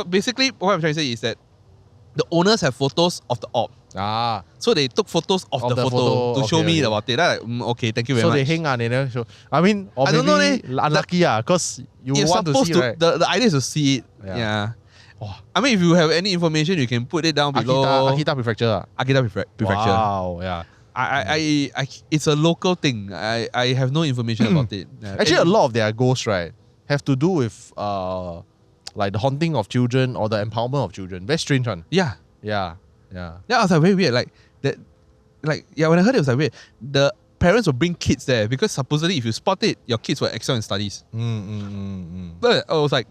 Basically, what I'm trying to say is that the owners have photos of the orb. So they took photos of the photo to show me about it. Like, okay, thank you very much. So they hang on, they never show. I mean, or I don't know, unlucky because you want to see, right? The idea is to see it. Yeah. I mean, if you have any information, you can put it down below. Akita Prefecture. Akita Prefecture. Wow, yeah. It's a local thing. I have no information about it. Actually, a lot of their ghosts, right, have to do with like the haunting of children or the empowerment of children. Very strange one. Yeah. Yeah. Yeah, I was like very weird. Like that. Like when I heard it, was like weird. The parents will bring kids there because supposedly if you spot it, your kids will excel in studies. But I was like,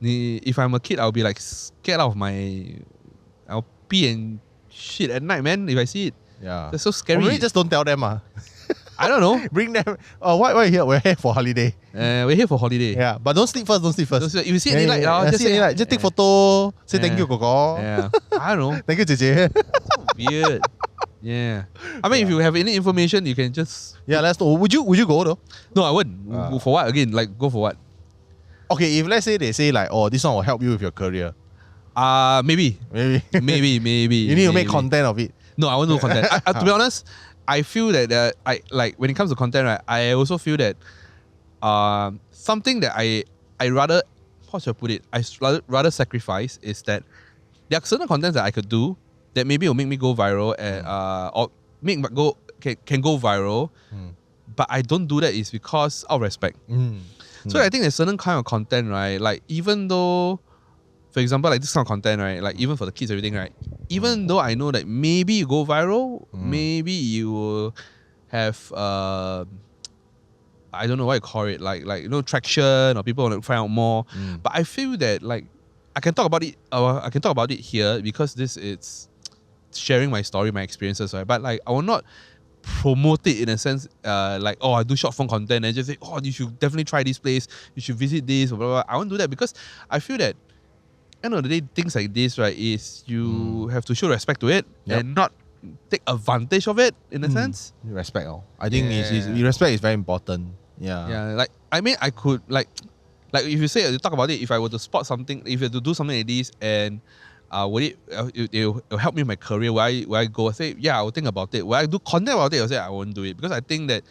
if I'm a kid, I'll be like scared out of I'll pee and shit at night, man, if I see it. Yeah. That's so scary. Or maybe just don't tell them. I don't know. Bring them. Why are you here? We're here for holiday. We're here for holiday. Yeah, but don't sleep first. If you see any light, just take photo. Say thank you, Gogo. Yeah. I don't know. Thank you, JJ. Weird. Yeah. I mean, if you have any information, you can just... Yeah, let's know. Would you go though? No, I wouldn't. For what? Again, like, go for what? Okay, if let's say they say like, this one will help you with your career. Maybe. Maybe. Maybe. You need to make content of it. No, I won't do content. To be honest, I feel that I like when it comes to content, right? I also feel that something that I rather, how should I put it? I rather sacrifice is that there are certain contents that I could do that maybe will make me go viral and or can go viral, but I don't do that is because of respect. So I think there's certain kind of content, right? Like even though, for example, like this kind of content, right? Like even for the kids, everything, right? Even though I know that maybe you go viral, maybe you will have I don't know what you call it, like traction or people want to find out more. But I feel that like I can talk about it. I can talk about it here because this is sharing my story, my experiences, right? But like I will not promote it in a sense, like, oh, I do short form content and just say, oh, you should definitely try this place, you should visit this, blah, blah, blah. I won't do that because I feel that end of the day, things like this, right, is you have to show respect to it and not take advantage of it in a sense. Respect. I think respect is very important. Yeah. Like I mean, I could like if you say you talk about it, if I were to spot something, if you had to do something like this, and would it'll help me in my career? Where I go? I say I will think about it. Where I do content about it, I say I won't do it because I think that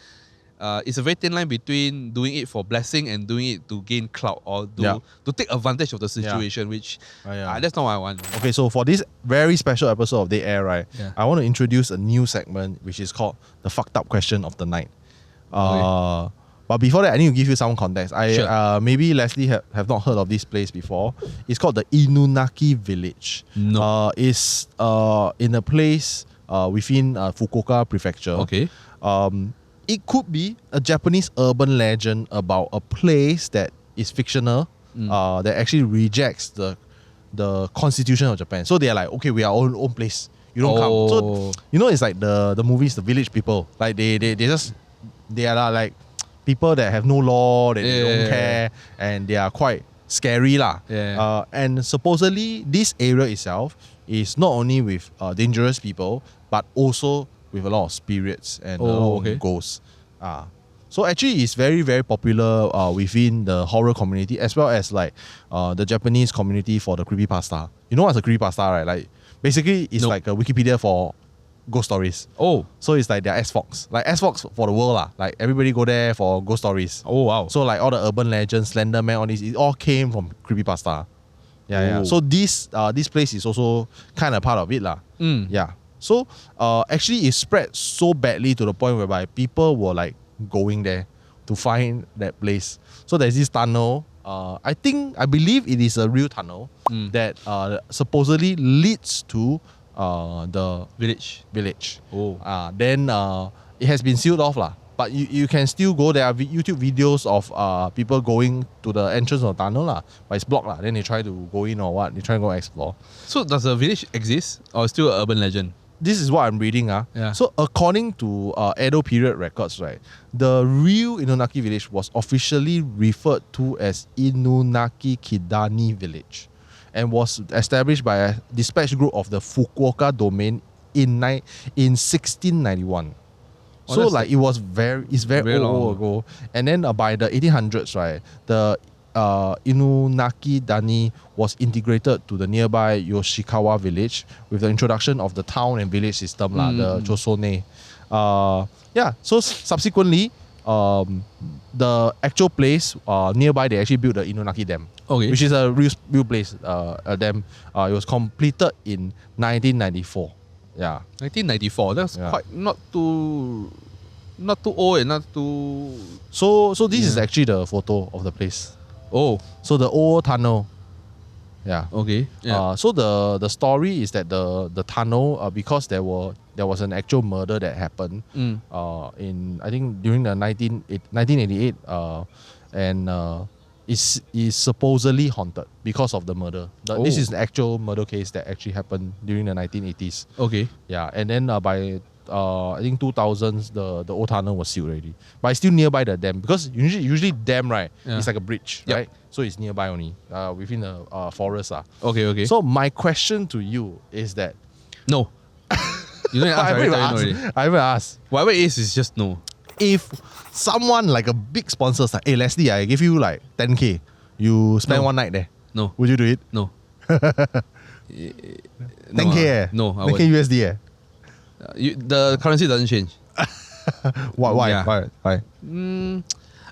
it's a very thin line between doing it for blessing and doing it to gain clout or to take advantage of the situation, which that's not what I want. Okay, so for this very special episode of Dead Air, right, I want to introduce a new segment which is called the fucked up question of the night. But before that, I need to give you some context. Maybe Leslie have not heard of this place before. It's called the Inunaki Village. No. It's in a place within Fukuoka Prefecture. Okay. It could be a Japanese urban legend about a place that is fictional, that actually rejects the constitution of Japan. So they are like, okay, we are our own place. You don't come. So it's like the movies, the village people. Like they are like people that have no law, that they don't care, and they are quite scary lah. And supposedly this area itself is not only with dangerous people, but also with a lot of spirits and a lot of ghosts. So actually it's very, very popular within the horror community, as well as like the Japanese community for the creepypasta. You know what's a creepypasta, right? Like basically it's like a Wikipedia for ghost stories. So it's like their S-Fox. Like S-Fox for the world lah. Like everybody go there for ghost stories. So like all the urban legends, Slenderman, all this, it all came from creepypasta. So this place is also kind of part of it lah. So actually it spread so badly to the point whereby people were like going there to find that place. So there's this tunnel. I believe it is a real tunnel that supposedly leads to the village. Then it has been sealed off lah. But you can still go. There are YouTube videos of people going to the entrance of the tunnel lah. But it's blocked lah. Then they try to go in or what. They try to go explore. So does the village exist or is still an urban legend? This is what I'm reading. So according to Edo period records, right, the real Inunaki village was officially referred to as Inunaki Kidani Village, and was established by a dispatch group of the Fukuoka domain in 1691. So like it's very old ago. And then by the 1800s, right, the Inunaki Dani was integrated to the nearby Yoshikawa village with the introduction of the town and village system, the Chosone. So subsequently, the actual place nearby, they actually built the Inunaki Dam, which is a real place, a dam. It was completed in 1994. 1994. That's quite not too old and not too. So this is actually the photo of the place. So the old tunnel. So the story is that the tunnel, because there was an actual murder that happened in, I think, during the 1988, and is supposedly haunted because of the murder. This is the actual murder case that actually happened during the 1980s. And then by I think 2000s, the old tunnel was sealed already, but it's still nearby the dam, because usually dam, right, it's like a bridge, right? So it's nearby only, within the forest. So my question to you is that no. You don't ask. I haven't asked. Whatever it is just no. If someone like a big sponsor is like, hey Leslie, I give you like 10K, you spend one night there. No. Would you do it? No. 10K No, I 10K USD the currency doesn't change. Why? Yeah. Why?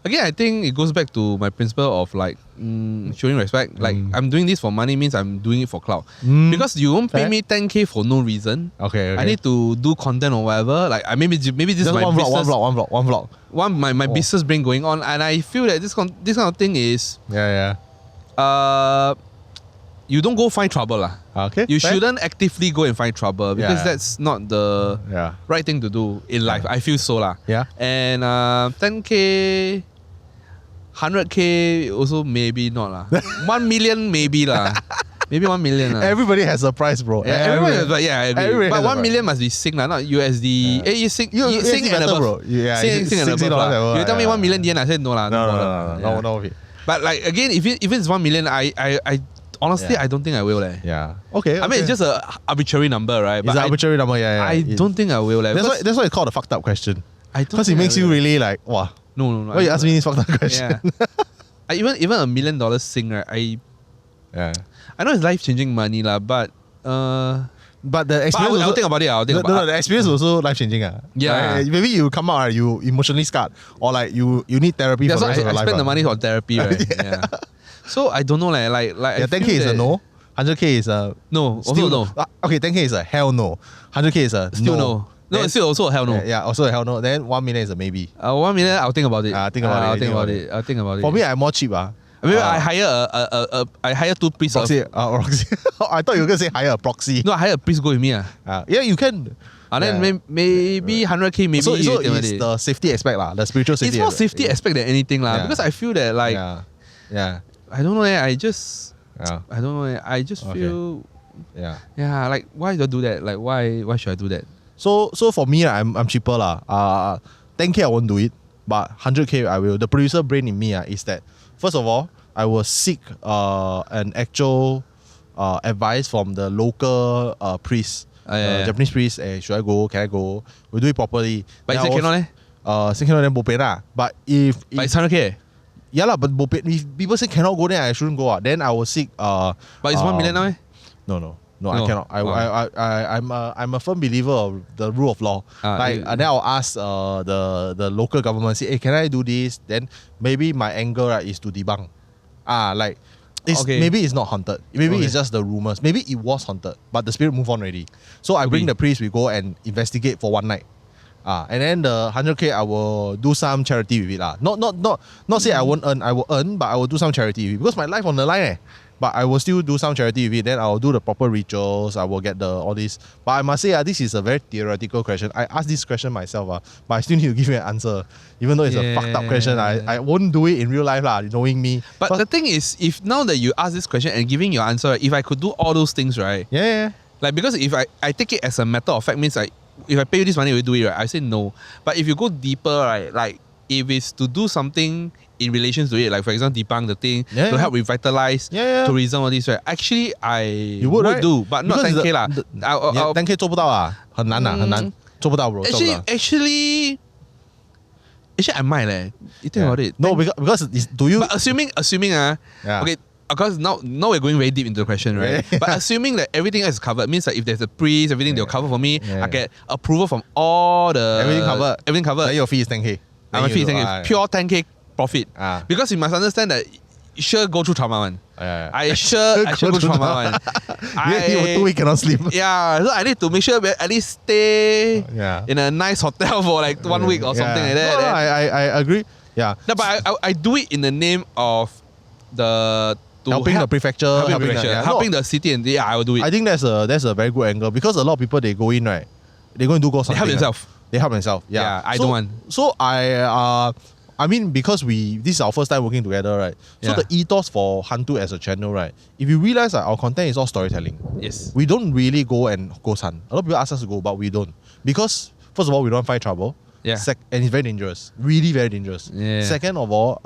Again, I think it goes back to my principle of like showing respect. Like I'm doing this for money means I'm doing it for clout. Because you won't pay me 10K for no reason. Okay. I need to do content or whatever. Like maybe this is my one business. One vlog. My business brain going on, and I feel that this kind of thing is you don't go find trouble lah. Okay. You shouldn't actively go and find trouble because that's not the right thing to do in life. I feel so lah. Yeah. And 10K, 100K also maybe not lah. 1 million maybe lah. Maybe 1 million lah. Everybody has a price, bro. Everybody, I agree. But 1 million must be Sing lah, not USD. You Sing and above. Bro. Yeah, Sing and above lah. You tell me 1 million yen, I said no lah. No. But like again, if it's 1 million, I honestly I don't think I will leh. Yeah. Okay. I mean it's just an arbitrary number, right? It's an arbitrary number, I don't think I will leh. That's why it's called a fucked up question. Because it makes you really like, wow. No. Why you ask me this fucked up question? Yeah. Even $1 million Sing, right? I know it's life changing money lah, but the experience. I'll think about it. The experience also life changing. Yeah. Maybe you come out, you emotionally scarred, or like you need therapy for the rest of your life. I spend the money on therapy, right? Yeah. So I don't know, like 10K is a no, 100K is a no. Still no. Okay, 10K is a hell no, 100K is a still no. No, it's still also a hell no. Yeah, also a hell no. Then 1 million is a maybe. 1 million, I'll think about it. I'll think about it. For me, I'm more cheap. I hire two priests. Proxy. I thought you were gonna say hire a proxy. No, I hire a priest go with me. Yeah, you can. Then maybe 100K, maybe. So it's the safety aspect lah, the spiritual safety. It's more safety aspect than anything lah. Because I feel that like, I don't know. I just feel. Yeah. Like why do I do that? Like why should I do that? So for me, I'm cheaper lah. 10K I won't do it, but 100K I will. The producer brain in me is that first of all, I will seek an actual advice from the local priest, Japanese priest. Should I go? Can I go? We'll do it properly. But if cannot then bo pei lah. But if it's 100K. Yeah lah, but bo pei, if people say cannot go, then I shouldn't go. Then I will seek. But it's 1 million now. No, I cannot. I'm a firm believer of the rule of law. And then I'll ask the local government, say, hey, can I do this? Then maybe my angle is to debunk. Maybe it's not haunted. Maybe it's just the rumors. Maybe it was haunted, but the spirit moved on already. So I bring the priest, we go and investigate for one night. And then the 100K I will do some charity with it. Not say I won't earn, I will earn, but I will do some charity with it. Because my life on the line. But I will still do some charity with it. Then I will do the proper rituals. I will get all this. But I must say, this is a very theoretical question. I asked this question myself, but I still need to give you an answer. Even though it's a fucked up question, I won't do it in real life, knowing me. But the thing is, if now that you ask this question and giving your answer, if I could do all those things, right? Yeah. Like, because if I take it as a matter of fact, means like, if I pay you this money, you will do it, right? I say no. But if you go deeper, right, like, if it's to do something in relation to it, like for example, debunk the thing, to help revitalize tourism, all this, right? Actually, I would do, but not 10K lah. 10K 做不到啊，很难啊，很难，做不到 bro. Actually, I might leh. You think about it? No, because it's, do you? But assuming okay. Because now we're going very deep into the question, right? But assuming that everything else is covered, means that if there's a priest, everything they'll cover for me. I get approval from all the everything covered. Then your fee is 10K. My fee is 10K. Pure 10K profit. Because you must understand that you sure go through trauma one. I sure go through trauma one. 2 weeks cannot sleep. Yeah, so I need to make sure we at least stay in a nice hotel for like 1 week or something like that. No, I agree. Yeah. No, but I do it in the name of helping the prefecture, helping the city, and I will do it. I think that's a very good angle because a lot of people they go in, right, they go and do something. They help themselves. Yeah, I don't want. So I mean, because this is our first time working together, right? So the ethos for HANTU as a channel, right? If you realize that our content is all storytelling, yes, we don't really go and ghost hunt. A lot of people ask us to go, but we don't, because first of all, we don't find trouble. Yeah, and it's very dangerous, really very dangerous. Yeah. Second of all,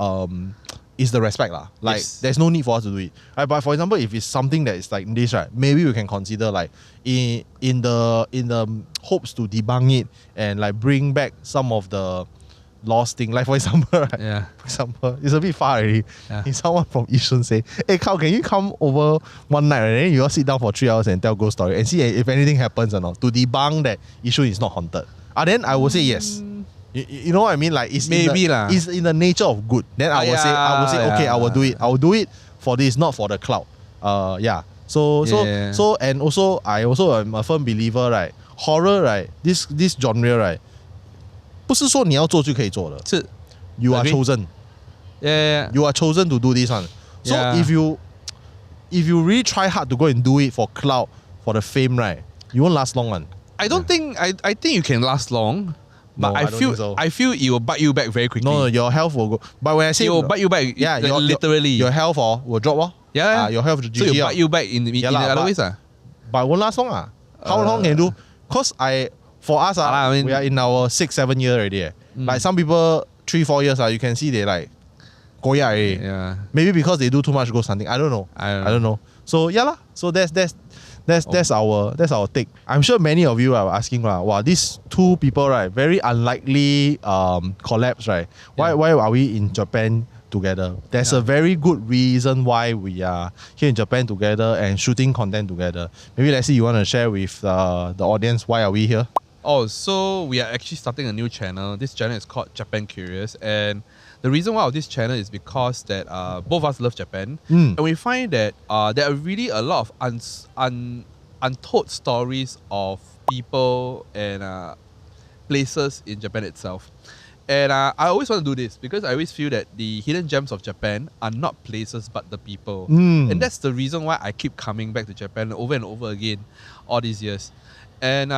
is the respect lah. Like there's no need for us to do it. Right? But for example, if it's something that is like this, right, maybe we can consider like in the hopes to debunk it and like bring back some of the lost thing. Like for example, right? Yeah. For example, it's a bit far already. If someone from Yishun say, "Hey, Kao, can you come over one night and then you all sit down for 3 hours and tell ghost story and see if anything happens or not to debunk that Yishun is not haunted." Then I will say yes. You know what I mean? Like it's Maybe it's in the nature of good. Then I will say okay, I will do it. I will do it for this, not for the cloud. Yeah. So and also I also am a firm believer, right? Horror, right? This genre, right? 不是说你要做就可以做的。是 You are chosen. Yeah. You are chosen to do this one. So if you really try hard to go and do it for clout, for the fame, right? You won't last long, one. I don't think I think you can last long. But No, I feel it will bite you back very quickly. No, your health will go. But when I say it will bite you back, literally. Your health will drop. Your health so it will bite you back in the other ways. But it won't last long. How long can you do? Because for us, we are in our 6-7 year already. Like some people 3-4 years, you can see they like go already. Yeah. Maybe because they do too much ghost hunting. I don't know. I don't know. So yeah, so that's our take. I'm sure many of you are asking, wow, these two people, right, very unlikely collabs, right? Why are we in Japan together? There's a very good reason why we are here in Japan together and shooting content together. Maybe Leslie, you want to share with the audience why are we here? Oh, so we are actually starting a new channel. This channel is called Japan Curious, and the reason why of this channel is because that both of us love Japan, and we find that there are really a lot of untold stories of people and places in Japan itself. And I always want to do this because I always feel that the hidden gems of Japan are not places but the people. And that's the reason why I keep coming back to Japan over and over again all these years. And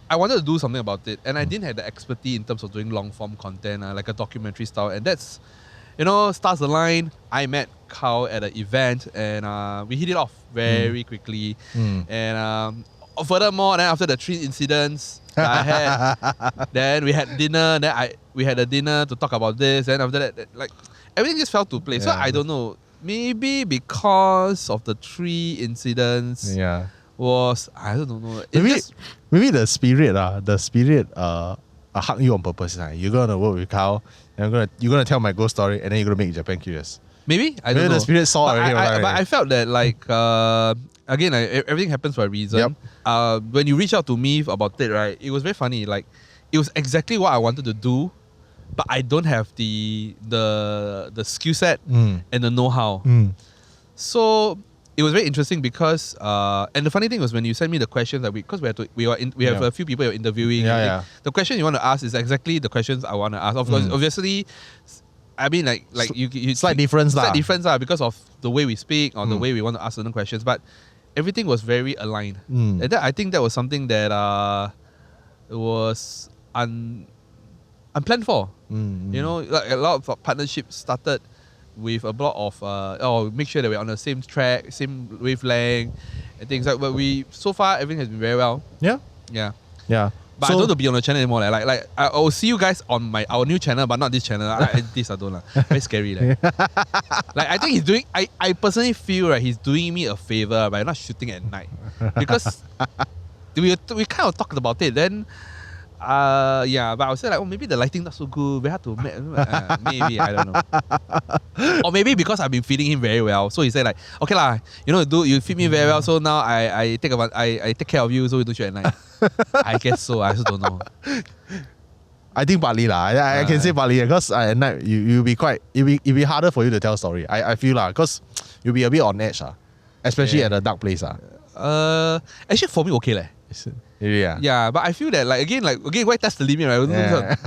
I wanted to do something about it, and I didn't have the expertise in terms of doing long form content, like a documentary style. And that's, stars align. I met Koh at an event, and we hit it off very quickly. And furthermore, then after the 3 incidents that I had, then we had dinner. Then we had a dinner to talk about this. And after that, like everything just fell to place. So I don't know. Maybe because of the 3 incidents. Yeah. I don't know. Maybe the spirit hug you on purpose. You're gonna work with Koh, and you're gonna tell my ghost story, and then you're gonna make Japan curious. Maybe I don't know. The spirit saw but already. But I felt that again, everything happens for a reason. Yep. When you reach out to me about it, right, it was very funny. Like it was exactly what I wanted to do, but I don't have the skill set and the know-how. So it was very interesting because and the funny thing was when you sent me the questions that we have a few people you're interviewing. The question you want to ask is exactly the questions I want to ask. Of course, obviously, I mean like you slight difference because of the way we speak or the way we want to ask certain questions, but everything was very aligned. And I think that was something that was unplanned for. Like a lot of partnerships started with a block of make sure that we're on the same track, same wavelength, and things like. But so far everything has been very well. Yeah. But I don't want to be on the channel anymore. Like I will see you guys on our new channel, but not this channel. This I don't. Very scary. Like I think he's doing. I personally feel he's doing me a favor by not shooting at night because we kind of talked about it then. But I was like, maybe the lighting not so good. We have to maybe I don't know. Or maybe because I've been feeding him very well, so he said like, okay lah, you feed me very well, so now I take care of you, so we don't shoot at night. I guess so. I also don't know. I think partly lah. I can say partly because at night it'll be harder for you to tell story. I feel lah, because you'll be a bit on edge especially at a dark place Actually for me okay leh. Yeah, but I feel that again, why test the limit, right?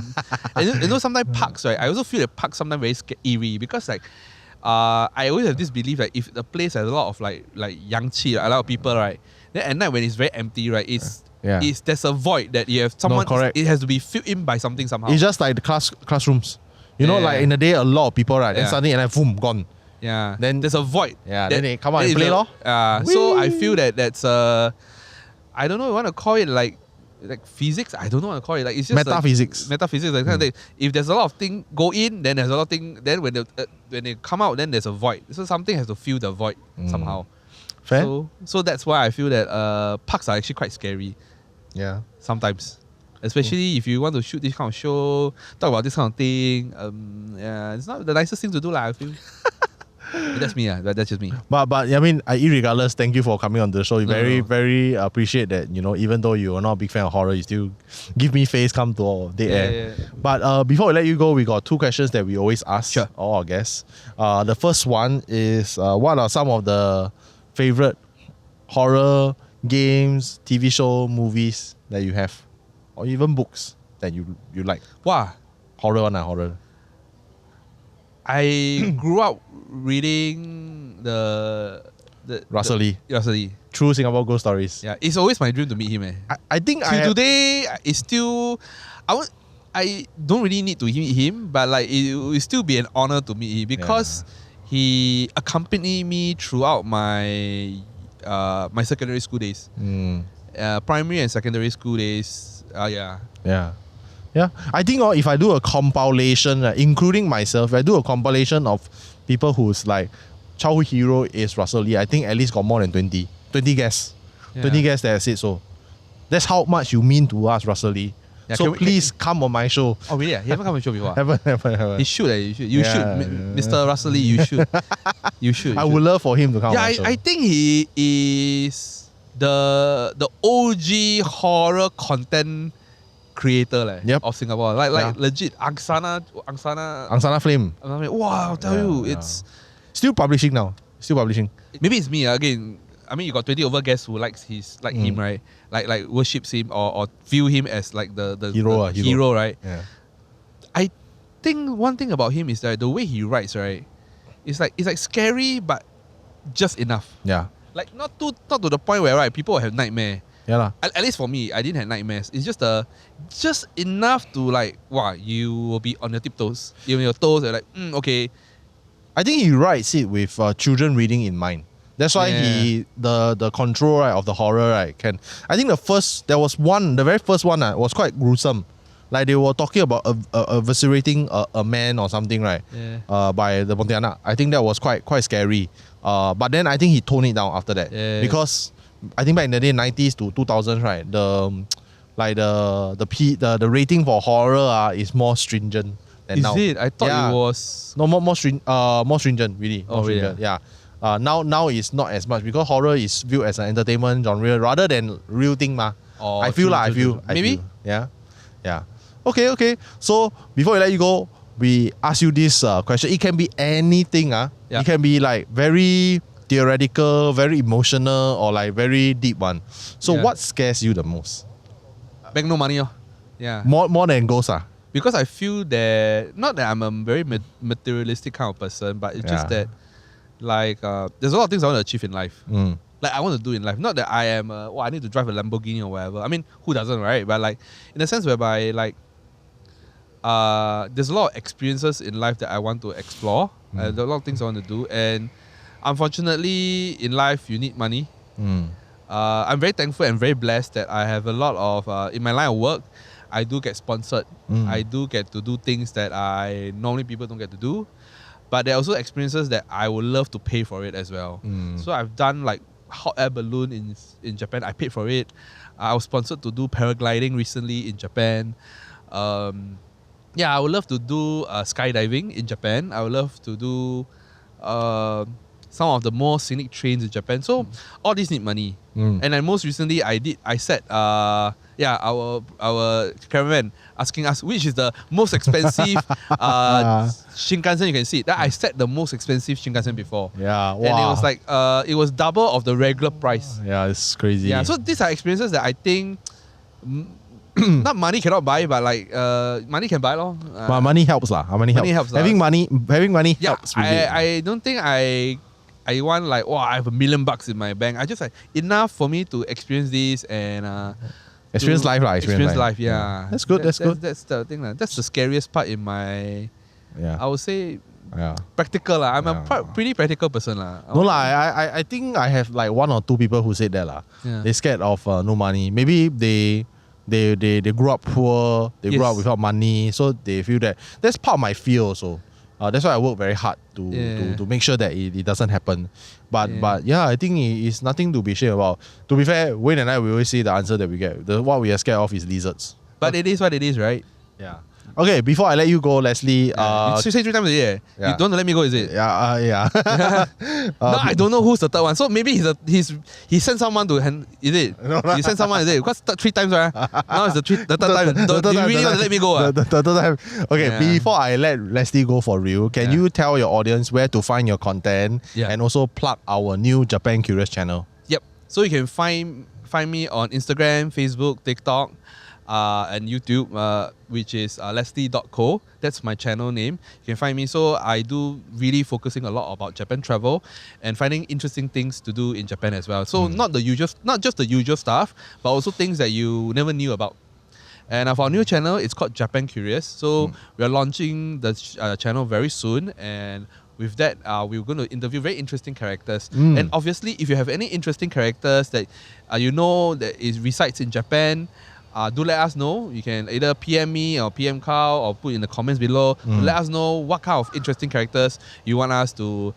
And sometimes parks, right? I also feel that parks sometimes very eerie because I always have this belief that if the place has a lot of like young chi, a lot of people, right? Then at night when it's very empty, right? There's a void that you have someone. No, correct. It has to be filled in by something somehow. It's just like the classrooms. Like in the day a lot of people, right? Then suddenly and then boom, gone. Yeah. Then there's a void. Yeah. Then they come out and play lor. So I feel that's I don't know. You want to call it like physics? I don't know what to call it. Like it's just metaphysics. Metaphysics. Like kind of thing. If there's a lot of things go in, then there's a lot of things. Then when they come out, then there's a void. So something has to fill the void somehow. Fair. So that's why I feel that parks are actually quite scary. Yeah. Sometimes, especially if you want to shoot this kind of show, talk about this kind of thing. It's not the nicest thing to do, I feel. That's me, that's just me. But I mean, irregardless, thank you for coming on the show. Very appreciate that, even though you are not a big fan of horror, you still give me face, come to all dead air. Yeah. But before we let you go, we got 2 questions that we always ask Sure. all our guests. The first one is, what are some of the favorite horror games, TV show, movies that you have, or even books that you like? Wow. Horror. I grew up reading the Russell Lee. True Singapore Ghost Stories. Yeah, it's always my dream to meet him. I think today it's still I don't really need to meet him, but like it will still be an honor to meet him because he accompanied me throughout my my secondary school days. Primary and secondary school days. Yeah, I think if I do a compilation, including myself, I do a compilation of people whose like childhood hero is Russell Lee, I think at least got more than 20 guests. 20 guests that I said so. That's how much you mean to us, Russell Lee. Yeah, so please come on my show. Oh really? You haven't come on the show before? Haven't. You should. You should. Mr. Russell Lee, you should. You should. I would love for him to come on my show. I think he is the OG horror content creator of Singapore. Like legit Angsana Flame. Wow, I'll tell you, it's still publishing now. Maybe it's me again. I mean, you got 20 over guests who likes him, right? Like worships him or view him as like the hero, right? Yeah. I think one thing about him is that the way he writes, right? It's like scary, but just enough. Yeah. Like not to the point where people will have nightmare. Yeah. At least for me, I didn't have nightmares. It's just enough to like, wow, you will be on your tiptoes. You're on your toes. You're like, okay. I think he writes it with children reading in mind. That's why the control of the horror can. I think the very first one was quite gruesome. Like they were talking about eviscerating a man or something, right? Yeah. By the Pontianak. I think that was quite scary. But then I think he toned it down after that because I think back in the day, 90s to 2000s, right? The rating for horror is more stringent than now. Is it? I thought it was more stringent, really. Oh, stringent. Yeah. Now it's not as much because horror is viewed as an entertainment genre rather than real thing, ma. Oh, I feel. Maybe. Yeah. Okay. So before we let you go, we ask you this question. It can be anything. It can be like very theoretical, very emotional, or like very deep one. So what scares you the most? Bank no money. Yeah. More than ghosts. Because I feel that, not that I'm a very materialistic kind of person, but it's just that like there's a lot of things I want to achieve in life. Like I want to do in life. Not that I am I need to drive a Lamborghini or whatever. I mean, who doesn't, right? But like in a sense whereby like there's a lot of experiences in life that I want to explore. There's a lot of things I want to do, and unfortunately in life you need money. I'm very thankful and very blessed that I have a lot of in my line of work. I do get sponsored. I do get to do things that normally people don't get to do. But there are also experiences that I would love to pay for it as well. So I've done like hot air balloon in Japan. I paid for it. I was sponsored to do paragliding recently in Japan. I would love to do skydiving in Japan. I would love to do some of the more scenic trains in Japan. So all these need money. And then most recently I set our cameraman asking us which is the most expensive Shinkansen you can see. That I set the most expensive Shinkansen before. Yeah, wow. And it was like it was double of the regular price. Yeah, it's crazy. Yeah, so these are experiences that I think not money cannot buy, but like money can buy lor. Money helps lah. Money helps. Having money helps. I don't think I want like I have $1 million in my bank. I just like enough for me to experience this and experience life lah. Experience life. Yeah. That's good. That's good. That's the thing lah. That's the scariest part in my. Yeah. I would say. Yeah. Practical lah. I'm a pretty practical person lah. No lah. I think I have like 1 or 2 people who said that lah. Yeah. They scared of no money. Maybe they grew up poor. They grew up without money, so they feel that that's part of my fear also. That's why I work very hard to make sure that it doesn't happen. But I think it's nothing to be ashamed about. To be fair, Wayne and I, we always say the answer that we get. What we are scared of is lizards. But it is what it is, right? Yeah. Okay, before I let you go, Leslie. You say 3 times a year. Yeah. You don't want to let me go, is it? Yeah. No, I don't know who's the third one. So maybe he sent someone to is it? No. He sent someone, is it? Because 3 times, right? Now it's the third time. You really want to let me go? The third time. Okay, before I let Leslie go for real, can you tell your audience where to find your content and also plug our new Japan Curious channel? Yep. So you can find me on Instagram, Facebook, TikTok, and YouTube, which is Leslie.Koh. That's my channel name. You can find me. So I do really focusing a lot about Japan travel and finding interesting things to do in Japan as well. So not just the usual stuff, but also things that you never knew about. And for our new channel, it's called Japan Curious. So we are launching the channel very soon, and with that, we're going to interview very interesting characters. And obviously, if you have any interesting characters that that resides in Japan, do let us know. You can either PM me or PM Carl or put in the comments below. Let us know what kind of interesting characters you want us to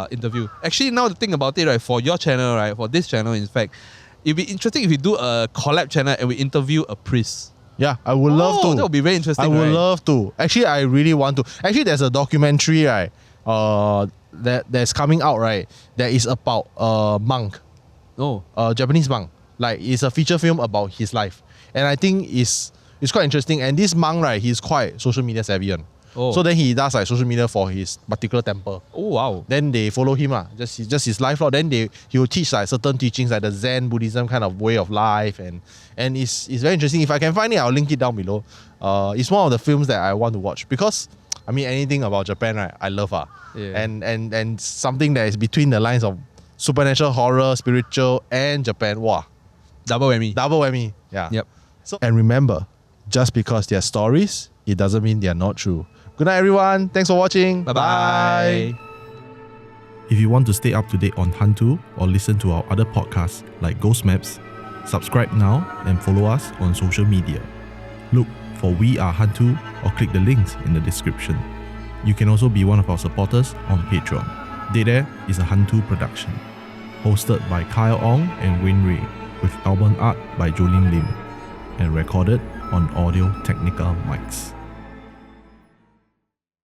interview. Actually, now the thing about it, right, for your channel, right, for this channel, in fact, it'd be interesting if we do a collab channel and we interview a priest. Yeah, I would love to. That would be very interesting. I would love to. Actually, I really want to. Actually, there's a documentary, right? That's coming out, right? That is about a monk. A Japanese monk. Like, it's a feature film about his life, and I think it's quite interesting. And this monk, right, he's quite social media savvy. So then he does like social media for his particular temple. Oh wow! Then they follow him, just his life. Then he will teach like certain teachings, like the Zen Buddhism kind of way of life, and it's very interesting. If I can find it, I'll link it down below. It's one of the films that I want to watch because I mean anything about Japan, right? I love and something that is between the lines of supernatural horror, spiritual, and Japan. Wow. Double whammy. Yeah. Yep. So, and remember, just because they're stories, it doesn't mean they're not true. Good night, everyone. Thanks for watching. Bye-bye. If you want to stay up to date on HANTU or listen to our other podcasts like Ghost Maps, subscribe now and follow us on social media. Look for We Are HANTU or click the links in the description. You can also be one of our supporters on Patreon. Dead Air is a HANTU production, hosted by Kyle Ong and Wayne Ray, with album art by Jolene Lim, and recorded on Audio Technica mics.